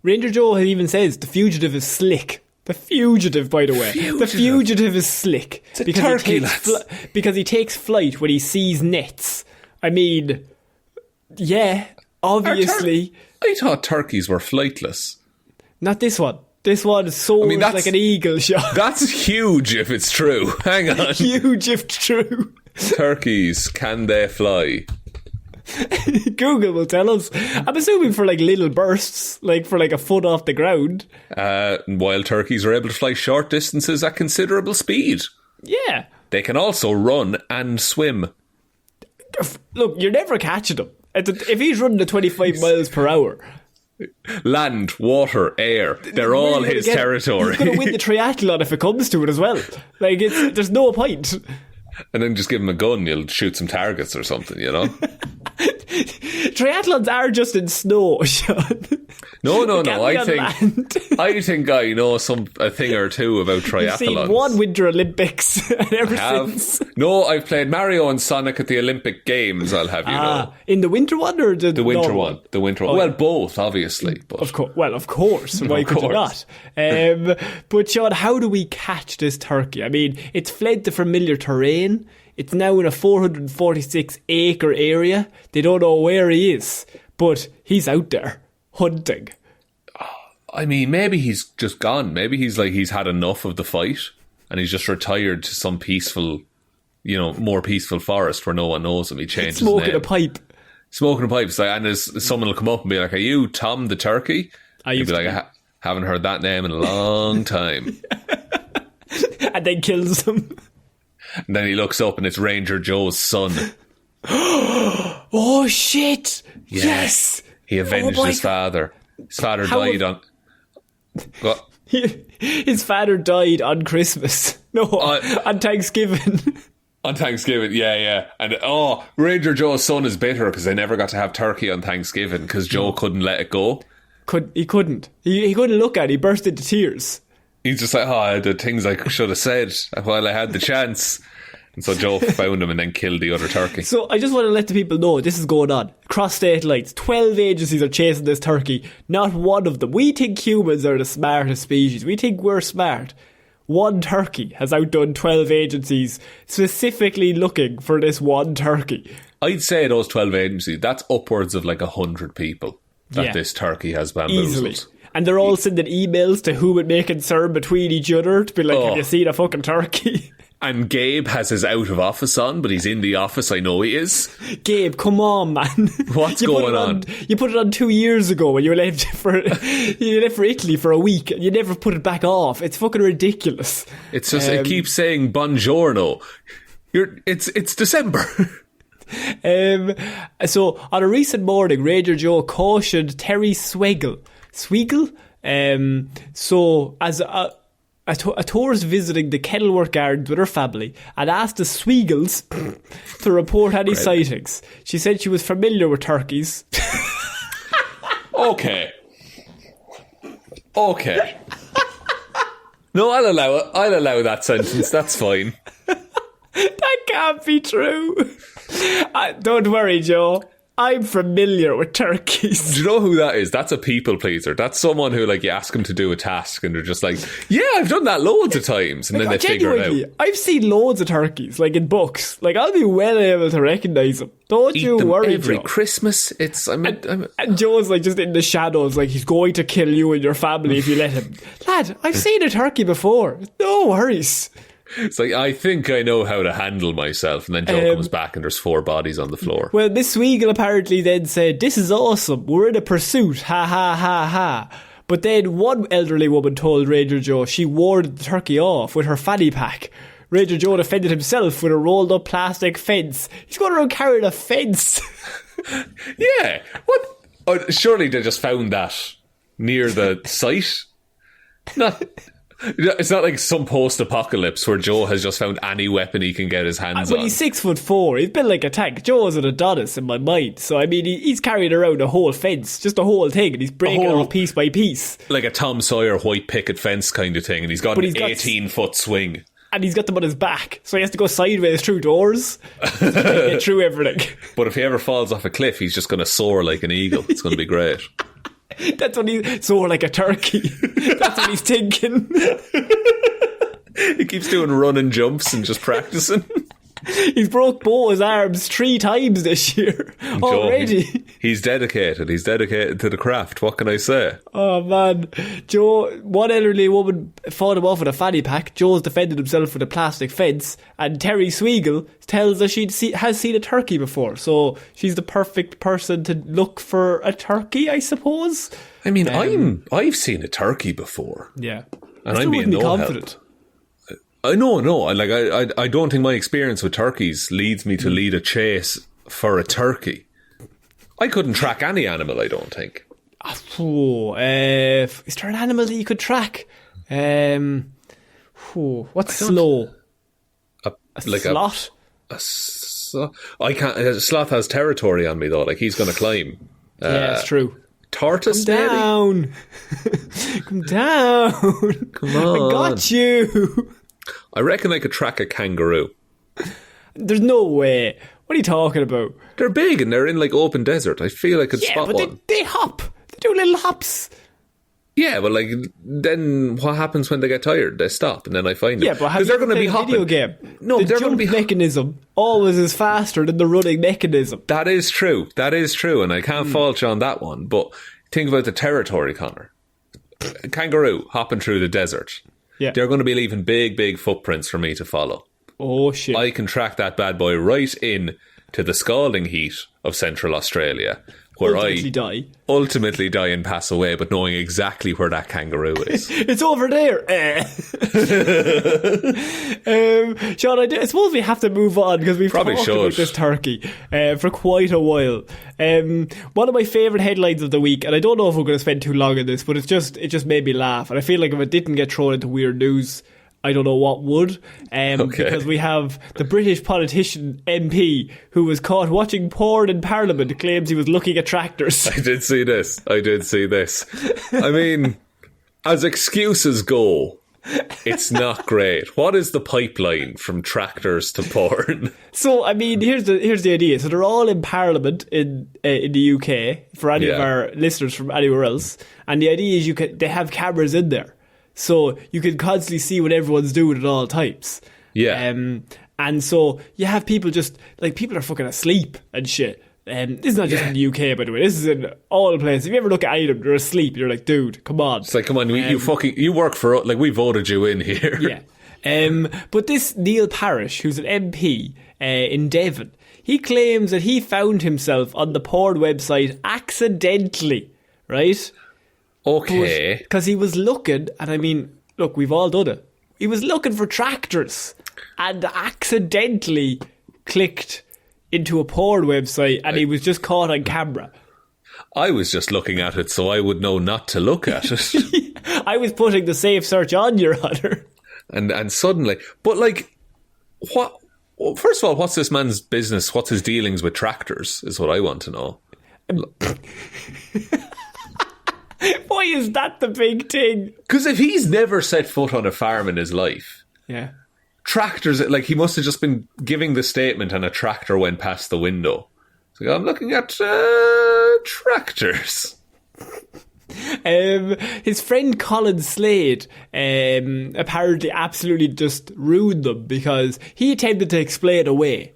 Ranger Joe even says the fugitive is slick. The fugitive, by the way. The fugitive is slick. It's a turkey, because he takes flight when he sees nets. I mean, yeah, obviously. I thought turkeys were flightless. Not this one. This one soars like an eagle shot. That's huge if it's true. Hang on. Huge if true. Turkeys, can they fly? Google will tell us. I'm assuming for like little bursts, like for like a foot off the ground. Wild turkeys are able to fly short distances at considerable speed. Yeah. They can also run and swim. Look, you're never catching them. If he's running at 25 miles per hour. Land, water, air, they're all his territory. He's going to win the triathlon if it comes to it as well. Like, there's no point. And then just give him a gun, you'll shoot some targets or something, you know? Triathlons are just in snow, Shaun. No. I think I know a thing or two about triathlons. You've seen one Winter Olympics and ever since. No, I've played Mario and Sonic at the Olympic Games, I'll have you know. In the winter one or the winter one? The winter one. Well, both, obviously. But. Of course. Why could you not? But Shaun, how do we catch this turkey? I mean, it's fled the familiar terrain. It's now in a 446-acre area. They don't know where he is, but he's out there hunting. I mean, maybe he's just gone. Maybe he's had enough of the fight and he's just retired to some peaceful, more peaceful forest where no one knows him. He changes his name. Smoking a pipe. It's like, and someone will come up and be like, "Are you Tom the Turkey?" He'd be like, "I haven't heard that name in a long time." And then kills him. And then he looks up and it's Ranger Joe's son. Oh shit! Yeah. Yes! He avenged his father. His father died on... What? His father died on Christmas. No, on Thanksgiving. On Thanksgiving, yeah. And Ranger Joe's son is bitter because they never got to have turkey on Thanksgiving because Joe couldn't let it go. He couldn't. He couldn't look at it. He burst into tears. He's just like, the things I should have said while I had the chance. And so Joe found him and then killed the other turkey. So I just want to let the people know this is going on. Cross state lines. 12 agencies are chasing this turkey. Not one of them. We think humans are the smartest species. We think we're smart. One turkey has outdone 12 agencies specifically looking for this one turkey. I'd say those 12 agencies, that's upwards of like 100 people that this turkey has bamboozled. Easily. And they're all sending emails to whom it may concern between each other to be like, have you seen a fucking turkey? And Gabe has his out of office on, but he's in the office, I know he is. Gabe, come on, man. What's going on? You put it on 2 years ago when you left for Italy for a week and you never put it back off. It's fucking ridiculous. It's just, it keeps saying buongiorno. It's December. So, on a recent morning, Ranger Joe cautioned Terry Swiggle. So, as a tourist visiting the Kenilworth Gardens with her family and asked the Sweagles to report any sightings. She said she was familiar with turkeys. Okay. No, I'll allow that sentence. That's fine. That can't be true. Don't worry, Joe. I'm familiar with turkeys. Do you know who that is? That's a people pleaser. That's someone who, like, you ask them to do a task and they're just like, yeah, I've done that loads of times. And then they figure it out. I've seen loads of turkeys, like in books. Like, I'll be well able to recognise them. Don't you worry, every Joe. Christmas. And Joe's like just in the shadows, like he's going to kill you and your family if you let him. Lad, I've seen a turkey before. No worries. It's like, I think I know how to handle myself. And then Joe comes back and there's 4 bodies on the floor. Well, Miss Sweegle apparently then said, "This is awesome. We're in a pursuit. Ha ha ha ha." But then one elderly woman told Ranger Joe she warded the turkey off with her fanny pack. Ranger Joe defended himself with a rolled up plastic fence. He's going around carrying a fence. Yeah. What? Oh, surely they just found that near the site? It's not like some post-apocalypse where Joe has just found any weapon he can get his hands on. Well, he's 6'4". He's built like a tank. Joe's an Adonis in my mind. So, I mean, he's carrying around a whole fence, just a whole thing, and he's breaking it off piece by piece. Like a Tom Sawyer white picket fence kind of thing, and he's got an 18-foot swing. And he's got them on his back, so he has to go sideways through doors to get through everything. But if he ever falls off a cliff, he's just going to soar like an eagle. It's going to be great. That's when he's soar like a turkey. That's what he's thinking. He keeps doing running jumps and just practicing. He's broke Bo's arms 3 times this year already. Joe, he's dedicated. He's dedicated to the craft. What can I say? Oh, man. Joe, one elderly woman fought him off with a fanny pack. Joe's defended himself with a plastic fence. And Terry Sweegle tells us she has seen a turkey before. So she's the perfect person to look for a turkey, I suppose. I mean, I've seen a turkey before. Yeah. And I'm being no confident. Help. I don't think my experience with turkeys leads me to lead a chase for a turkey. I couldn't track any animal, I don't think. Is there an animal that you could track? What's slow? A sloth? I can't. A sloth has territory on me though. Like he's going to climb. Yeah, it's true. Tortoise, come down. Come down. Come on. I got you. I reckon I could track a kangaroo. There's no way. What are you talking about? They're big and they're in like open desert. I feel I could spot one. But they hop. They do little hops. Yeah, but like then what happens when they get tired? They stop and then I find them. Yeah, but they're going to be hopping. Video game. No, they're going to be mechanism always is faster than the running mechanism. That is true, and I can't fault you on that one. But think about the territory, Connor. A kangaroo hopping through the desert. Yeah. They're going to be leaving big footprints for me to follow. Oh, shit. I can track that bad boy right in to the scalding heat of Central Australia, where ultimately die and pass away, but knowing exactly where that kangaroo is. It's over there. Shaun, I suppose we have to move on because we've talked about this turkey for quite a while. One of my favourite headlines of the week, and I don't know if we're going to spend too long on this, but it just made me laugh. And I feel like if it didn't get thrown into weird news, I don't know what would, because we have the British politician MP who was caught watching porn in Parliament claims he was looking at tractors. I did see this. I mean, as excuses go, it's not great. What is the pipeline from tractors to porn? So, I mean, here's the idea. So they're all in Parliament in the UK for any of our listeners from anywhere else, and the idea is they have cameras in there. So you can constantly see what everyone's doing at all times. Yeah. And so you have people people are fucking asleep and shit. This is not just in the UK, by the way. This is in all places. If you ever look at any of them, they're asleep. You're like, dude, come on. It's like, come on, you work for us. Like, we voted you in here. Yeah. But this Neil Parish, who's an MP in Devon, he claims that he found himself on the porn website accidentally, right? Okay. Because he was looking, and I mean, look, we've all done it. He was looking for tractors and accidentally clicked into a porn website, and he was just caught on camera. I was just looking at it so I would know not to look at it. I was putting the safe search on, Your Honour. And suddenly, but like, what? Well, first of all, what's this man's business? What's his dealings with tractors is what I want to know. Why is that the big thing? Because if he's never set foot on a farm in his life, tractors, like he must have just been giving the statement and a tractor went past the window. It's like, I'm looking at tractors. His friend Colin Slade apparently absolutely just ruined them because he attempted to explain away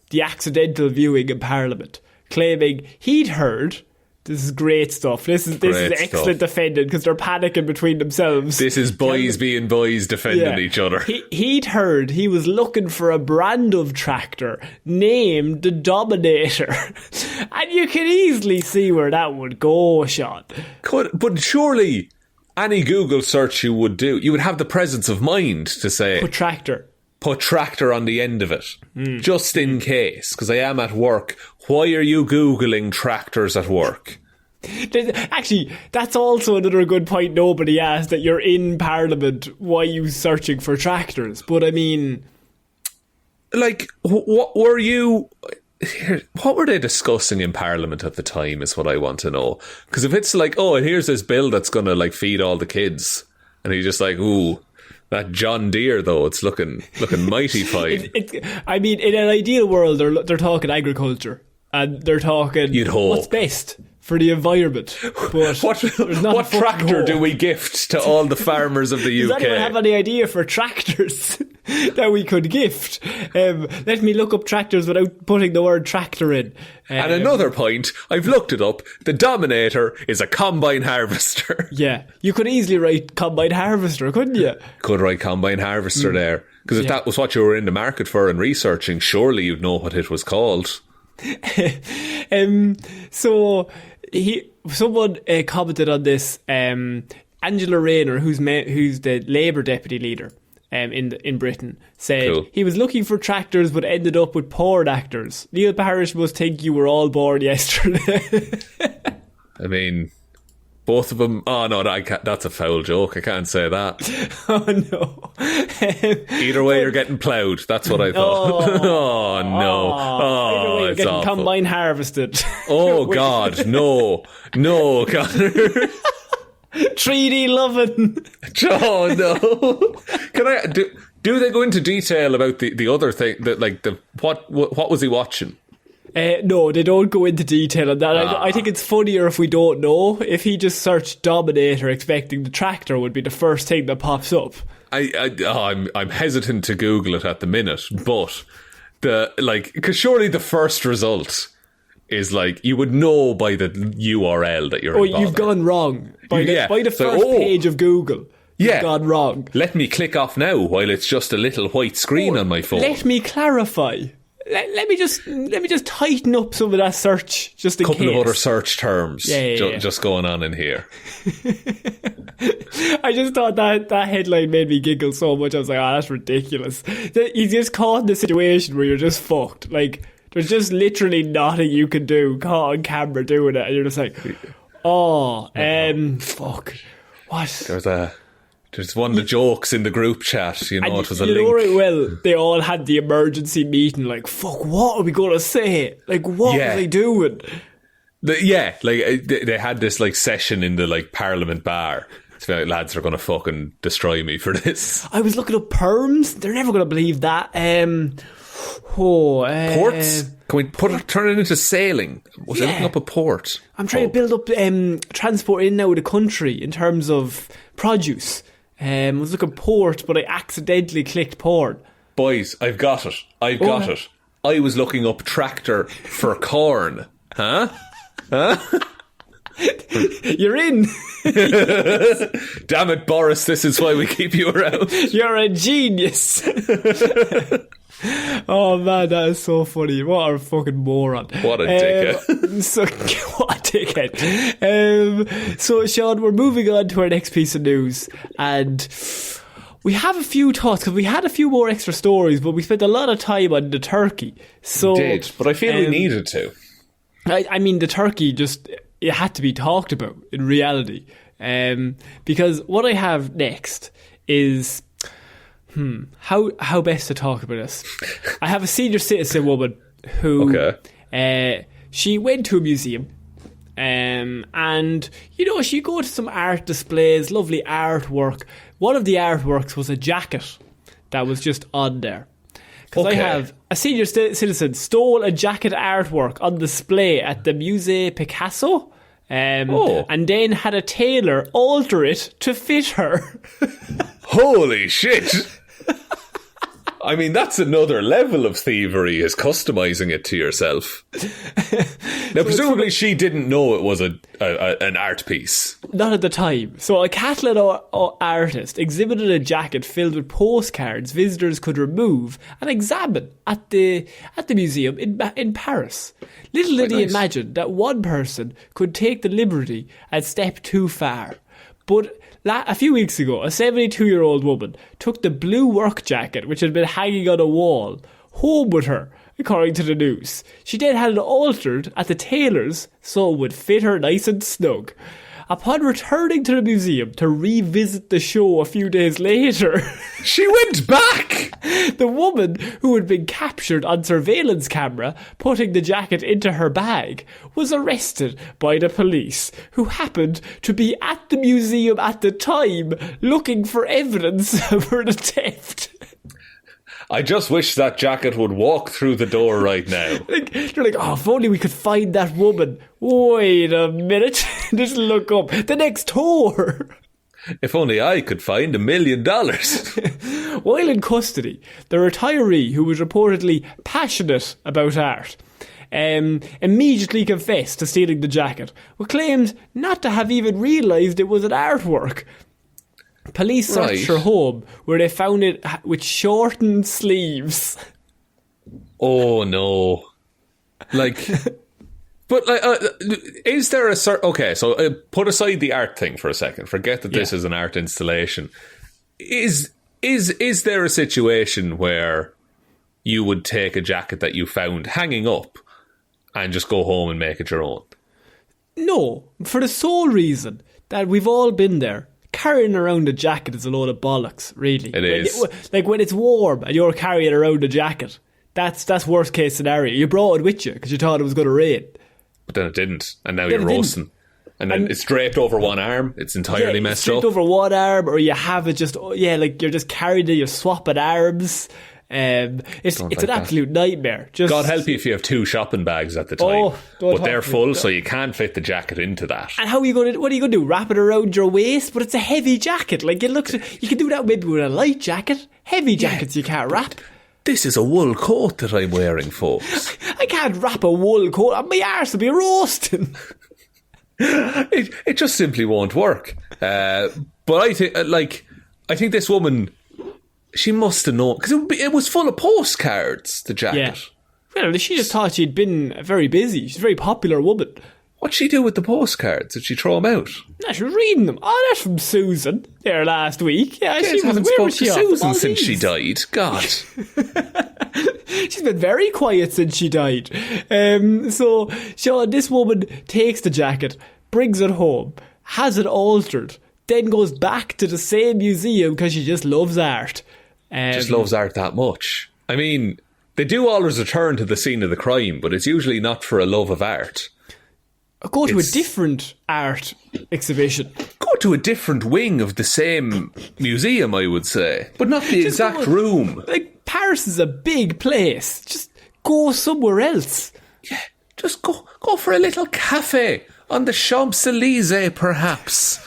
the accidental viewing in Parliament, claiming he'd heard This is great stuff. This is excellent defending because they're panicking between themselves. This is boys being boys defending each other. He'd heard he was looking for a brand of tractor named the Dominator. And you can easily see where that would go, Shaun. But surely any Google search you would do, you would have the presence of mind to say... Put tractor on the end of it, just in case, because I am at work. Why are you Googling tractors at work? Actually, that's also another good point nobody asked, that you're in Parliament, why are you searching for tractors? But I mean... Like, what were they discussing in Parliament at the time is what I want to know. Because if it's like, oh, here's this bill that's going to like feed all the kids, and he's just like, ooh... That John Deere, though, it's looking mighty fine. I mean, in an ideal world, they're talking agriculture, and they're talking what's best for the environment. But what tractor do we gift to all the farmers of the UK? Does anyone have any idea for tractors that we could gift? Let me look up tractors without putting the word tractor in. And another point, I've looked it up, the Dominator is a combine harvester. Yeah, you could easily write combine harvester, couldn't you? Could write combine harvester there. Because if that was what you were in the market for and researching, surely you'd know what it was called. So someone commented on this. Angela Rayner, who's the Labour deputy leader in Britain, said he was looking for tractors but ended up with porn actors. Neil Parish must think you were all born yesterday. I mean, both of them. Oh no, that's a foul joke. I can't say that. Oh no. Either way, you're getting ploughed. That's what I thought. Oh no. Either way, you're getting awful. combine harvested. Oh God, no, Connor. 3D loving. Oh no. Can I do they go into detail about the other thing that like what was he watching? No, they don't go into detail on that. I think it's funnier if we don't know. If he just searched Dominator expecting the tractor would be the first thing that pops up. I'm hesitant to Google it at the minute, but because surely the first result is like you would know by the URL that you're. Oh, you've gone wrong by the first page of Google. You've gone wrong. Let me click off now while it's just a little white screen on my phone. Let me clarify. Let me just tighten up some of that search just in case. A couple of other search terms just going on in here. I just thought that headline made me giggle so much. I was like, oh, that's ridiculous. He's just caught in the situation where you're just fucked. Like, there's just literally nothing you can do caught on camera doing it. And you're just like, fuck. What? There's one of the jokes in the group chat, it was a link. You know right well, they all had the emergency meeting, like, fuck, what are we going to say? Like, what are they doing? They had this, like, session in the, like, Parliament bar. It's like, lads are going to fucking destroy me for this. I was looking up perms. They're never going to believe that. Ports? Can we turn it into sailing? Was I looking up a port? I'm trying to build up transport in now of the country in terms of produce. I was looking port, but I accidentally clicked porn. Boys, I've got it. I was looking up tractor for corn. Huh? You're in. Damn it, Boris, this is why we keep you around. You're a genius. Oh man, that is so funny. What a fucking moron. What a dickhead. What a dickhead. So Shaun, we're moving on to our next piece of news, and we have a few thoughts because we had a few more extra stories, but we spent a lot of time on the turkey. So we did, but I feel we needed to. I mean, the turkey it had to be talked about in reality, because what I have next is how best to talk about this. I have a senior citizen woman who she went to a museum, and she go to some art displays, lovely artwork. One of the artworks was a jacket that was just on there. Because I have a senior citizen stole a jacket artwork on display at the Musée Picasso, and then had a tailor alter it to fit her. Holy shit! I mean, that's another level of thievery, is customising it to yourself. Now, presumably she didn't know it was an art piece. Not at the time. So a Catalan artist exhibited a jacket filled with postcards visitors could remove and examine at the museum in Paris. Little did he imagine that one person could take the liberty and step too far. But a few weeks ago, a 72-year-old woman took the blue work jacket, which had been hanging on a wall, home with her, according to the news. She then had it altered at the tailor's so it would fit her nice and snug. Upon returning to the museum to revisit the show a few days later... She went back! The woman, who had been captured on surveillance camera putting the jacket into her bag, was arrested by the police, who happened to be at the museum at the time looking for evidence for the theft. I just wish that jacket would walk through the door right now. They're like, oh, if only we could find that woman. Wait a minute. Just look up. The next door. If only I could find $1 million. While in custody, the retiree, who was reportedly passionate about art, immediately confessed to stealing the jacket, but claimed not to have even realised it was an artwork. Police searched her home, where they found it with shortened sleeves. Oh no! Is there a certain... Okay, so put aside the art thing for a second. Forget that this is an art installation. Is there a situation where you would take a jacket that you found hanging up and just go home and make it your own? No, for the sole reason that we've all been there. Carrying around a jacket is a load of bollocks, really. It is. When it's warm and you're carrying around a jacket, that's worst case scenario. You brought it with you because you thought it was going to rain. But then it didn't, and now you're roasting. And then it's draped over one arm. It's entirely messed up. Draped over one arm, or you have it just... you're just carrying it, you're swapping arms. It's an absolute nightmare. God help you if you have 2 shopping bags at the time, but they're full, so you can't fit the jacket into that. And what are you going to do? Wrap it around your waist? But it's a heavy jacket. You can do that maybe with a light jacket. Heavy jackets you can't wrap. This is a wool coat that I'm wearing, folks. I can't wrap a wool coat on my arse to be roasting. It just simply won't work. But I think this woman... She must have known, because it was full of postcards, the jacket. Yeah. Well, she just thought she'd been very busy. She's a very popular woman. What'd she do with the postcards? Did she throw them out? No, she was reading them. Oh, that's from Susan there last week. Yeah, she hasn't spoken to Susan since she died. God. She's been very quiet since she died. So, Shaun, this woman takes the jacket, brings it home, has it altered, then goes back to the same museum because she just loves art. Just loves art that much. I mean, they do always return to the scene of the crime, but it's usually not for a love of art. Go to a different art exhibition. Go to a different wing of the same museum, I would say. But not the exact room. Paris is a big place. Just go somewhere else. Yeah, just go for a little cafe on the Champs-Élysées, perhaps.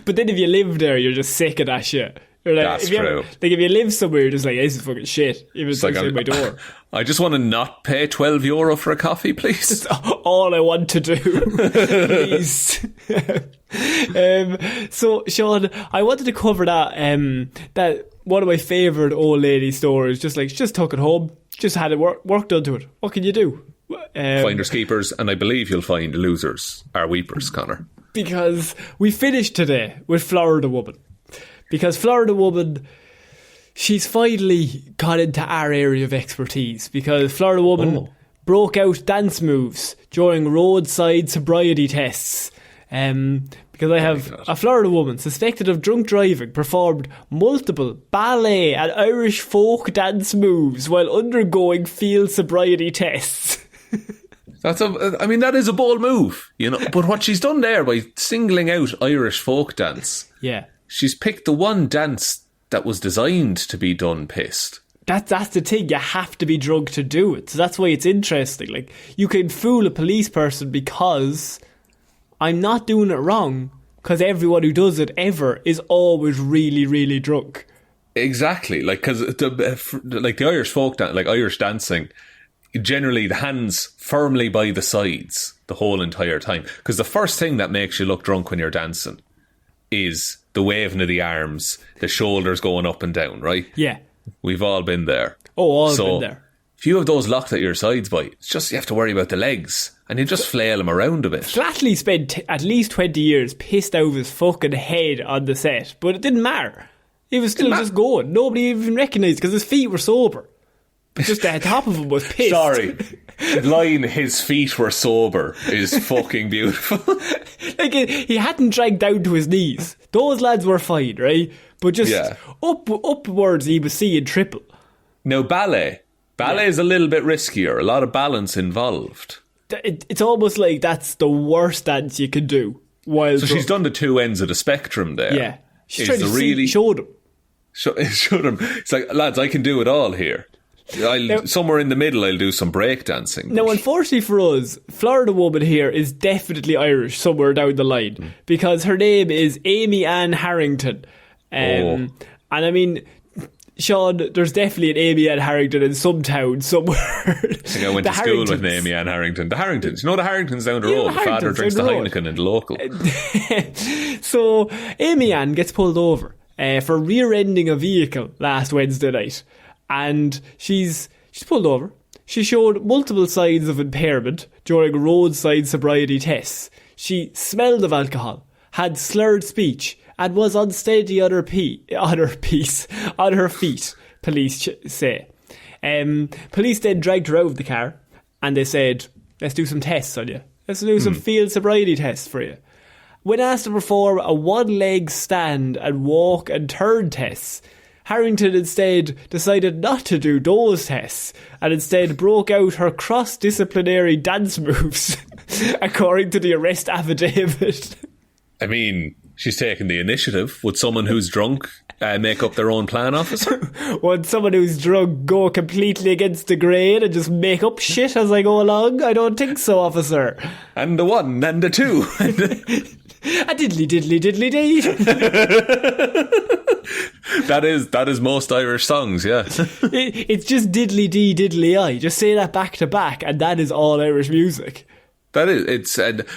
But then if you live there, you're just sick of that shit. That's true. If you live somewhere, you're just like, this is fucking shit. Even it's outside my door. I just want to not pay €12 for a coffee, please. That's all I want to do. Please. So, Shaun, I wanted to cover that one of my favourite old lady stories. Just took it home. Just had it work done to it. What can you do? Finders keepers, and I believe you'll find losers are weepers, Connor. Because we finished today with Florida Woman. Because Florida Woman, she's finally got into our area of expertise. Because Florida Woman broke out dance moves during roadside sobriety tests. Because I have a Florida woman suspected of drunk driving performed multiple ballet and Irish folk dance moves while undergoing field sobriety tests. That is a bold move, you know. But what she's done there by singling out Irish folk dance, she's picked the one dance that was designed to be done pissed. That's the thing. You have to be drunk to do it. So that's why it's interesting. Like, you can fool a police person because I'm not doing it wrong. Because everyone who does it ever is always really, really drunk. Exactly, like because the Irish folk dance, like Irish dancing, generally the hands firmly by the sides the whole entire time. Because the first thing that makes you look drunk when you're dancing is the waving of the arms, the shoulders going up and down, right? Yeah, we've all been there. Been there. If you have those locked at your sides, boy, it's just you have to worry about the legs. And you just flail him around a bit. Flatley spent at least 20 years pissed out of his fucking head on the set. But it didn't matter. He was still just going. Nobody even recognised because his feet were sober. Just the top of him was pissed. Sorry. The line, his feet were sober, is fucking beautiful. Like, he hadn't dragged down to his knees. Those lads were fine, right? But just upwards he was seeing triple. Now, ballet is a little bit riskier. A lot of balance involved. It's almost like that's the worst dance you can do. So she's done the two ends of the spectrum there. Yeah. She's trying to showed him. Showed him. It's like, lads, I can do it all here. Somewhere in the middle I'll do some break dancing. Now, unfortunately for us, Florida Woman here is definitely Irish somewhere down the line. Because her name is Amy Ann Harrington. And I mean, Shaun, there's definitely an Amy Ann Harrington in some town somewhere. I think I went to school with an Amy Ann Harrington. The Harringtons. You know the Harringtons down the road? The father drinks the Heineken in the local. So, Amy Ann gets pulled over for rear-ending a vehicle last Wednesday night. And she's pulled over. She showed multiple signs of impairment during roadside sobriety tests. She smelled of alcohol, had slurred speech, and was unsteady on her feet, police say. Police then dragged her out of the car and they said, let's do some tests on you. Let's do some field sobriety tests for you. When asked to perform a one-leg stand and walk and turn tests, Harrington instead decided not to do those tests and instead broke out her cross-disciplinary dance moves, according to the arrest affidavit. I mean, she's taking the initiative. Would someone who's drunk make up their own plan, officer? Would someone who's drunk go completely against the grain and just make up shit as I go along? I don't think so, officer. And the one and the two. A diddly diddly diddly dee. That is most Irish songs, yeah. It's just diddly dee diddly I. Just say that back to back and that is all Irish music. That is,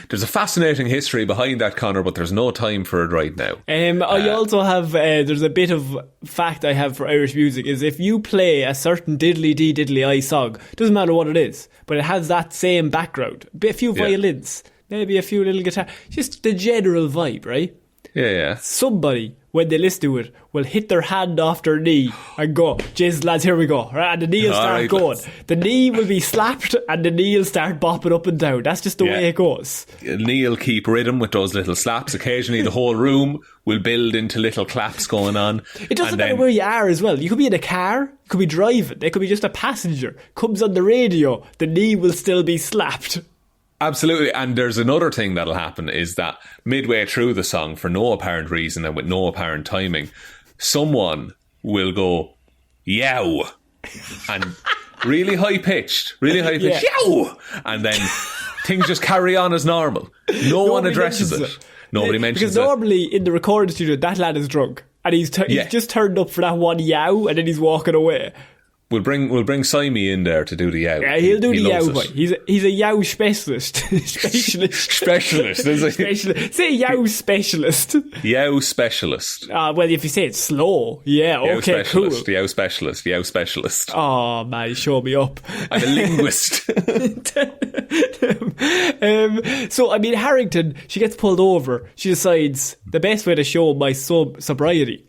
there's a fascinating history behind that, Connor, but there's no time for it right now. I also have, there's a bit of fact I have for Irish music, is if you play a certain diddly dee diddly I song, doesn't matter what it is, but it has that same background, a few violins, maybe a few little guitar, just the general vibe, right? Yeah. Somebody, when they listen to it, will hit their hand off their knee and go, Jesus lads, here we go. Right? And the knee will start going. The knee will be slapped and the knee will start bopping up and down. That's just the way it goes. The knee will keep rhythm with those little slaps. Occasionally the whole room will build into little claps going on. It doesn't matter where you are as well. You could be in a car, you could be driving, there could be just a passenger, comes on the radio, the knee will still be slapped. Absolutely, and there's another thing that'll happen is that midway through the song, for no apparent reason and with no apparent timing, someone will go, yow, and really high pitched, yow, and then things just carry on as normal. No one addresses it. Nobody mentions it. Because normally in the recording studio, that lad is drunk, and he's just turned up for that one yow, and then he's walking away. We'll bring Simon in there to do the yow. Yeah, he'll do the yow, boy. He's a yow specialist. Specialist, is he? Say yow specialist. Yow specialist. Well, if you say it slow, okay, cool. Yow specialist. Oh, man, show me up. I'm a linguist. So, I mean, Harrington, she gets pulled over. She decides the best way to show my sobriety,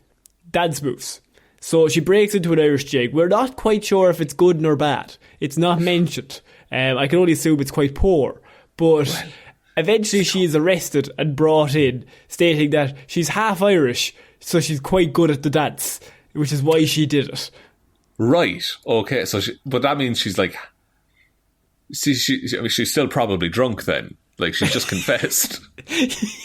dance moves. So she breaks into an Irish jig. We're not quite sure if it's good nor bad. It's not mentioned. I can only assume it's quite poor. But eventually she is arrested and brought in, stating that she's half Irish, so she's quite good at the dance, which is why she did it. Right. Okay. So, but that means she's like, she's still probably drunk then. Like, she's just confessed.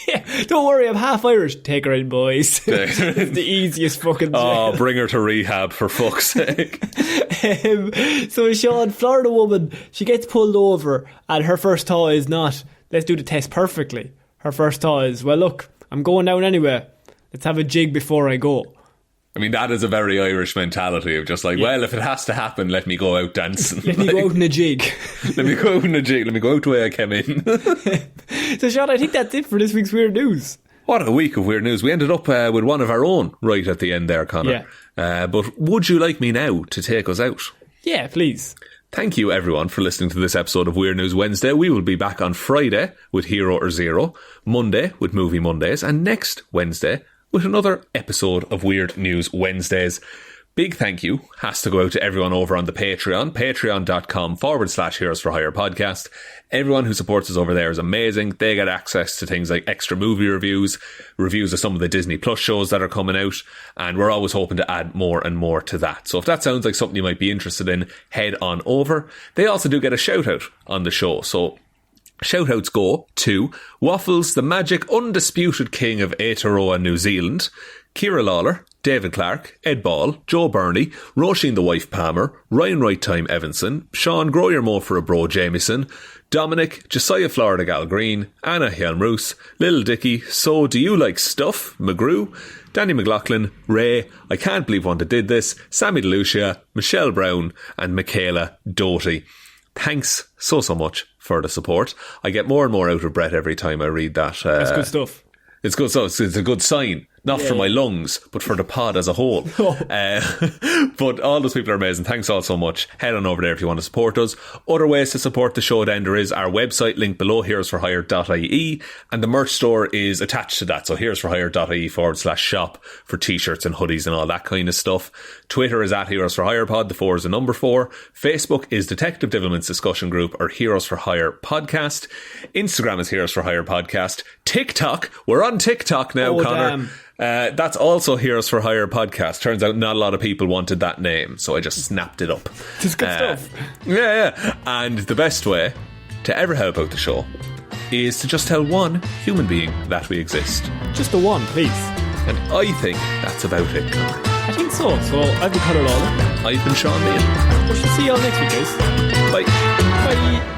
Yeah, don't worry, I'm half Irish. Take her in, boys. It's the easiest fucking job. Oh, bring her to rehab, for fuck's sake. So Shaun, Florida woman, she gets pulled over, and her first thought is not, let's do the test perfectly. Her first thought is, well, look, I'm going down anyway. Let's have a jig before I go. I mean, that is a very Irish mentality of just like, well, if it has to happen, let me go out dancing. Let me go out in a jig. Let me go out in a jig. Let me go out the way I came in. So, Shaun, I think that's it for this week's Weird News. What a week of weird news. We ended up with one of our own right at the end there, Connor. Yeah. But would you like me now to take us out? Yeah, please. Thank you, everyone, for listening to this episode of Weird News Wednesday. We will be back on Friday with Hero or Zero, Monday with Movie Mondays, and next Wednesday with another episode of Weird News Wednesdays. Big thank you has to go out to everyone over on the Patreon, patreon.com/Heroes for Hire podcast. Everyone who supports us over there is amazing. They get access to things like extra movie reviews of some of the Disney Plus shows that are coming out, and we're always hoping to add more and more to that. So if that sounds like something you might be interested in, head on over. They also do get a shout out on the show, so shout-outs go to Waffles, the magic undisputed king of Aotearoa, New Zealand, Ciara Lawler, David Clarke, Ed Ball, Joe Burney, Róisín the wife Palmer, Ryan Right Time Evanson, Shaun Grow Your Mo for a Bro Jamieson, Dominic, Jessiah Florida Gal Green, Anna Hjelmroos, Lil Dicky, So Do You Like Stuff, McGrew, Danny McLaughlin, Ray, I Can't Believe Wanda Did This, Sammy DeLucia, Michelle Browne, and Michaela Doty. Thanks so much for the support. I get more and more out of breath every time I read that. That's good stuff. It's good stuff. It's a good sign. Not for my lungs, but for the pod as a whole. But all those people are amazing. Thanks all so much. Head on over there if you want to support us. Other ways to support the show then, there is our website link below, heroesforhire.ie, and the merch store is attached to that. So heroesforhire.ie/shop for t-shirts and hoodies and all that kind of stuff. Twitter is at Heroes for Hire Pod. The 4 is the number 4. Facebook is Detective Divilment's discussion group or Heroes for Hire podcast. Instagram is Heroes for Hire podcast. TikTok, we're on TikTok now, Connor. Damn. That's also Heroes for Hire podcast. Turns out not a lot of people wanted that name, so I just snapped it up. It's good stuff. Yeah. And the best way to ever help out the show is to just tell one human being that we exist. Just the one, please. And I think that's about it, Connor. I think so. So I've been Ciara Lawler. I've been Shaun. We shall see you all next week, guys. Bye. Bye.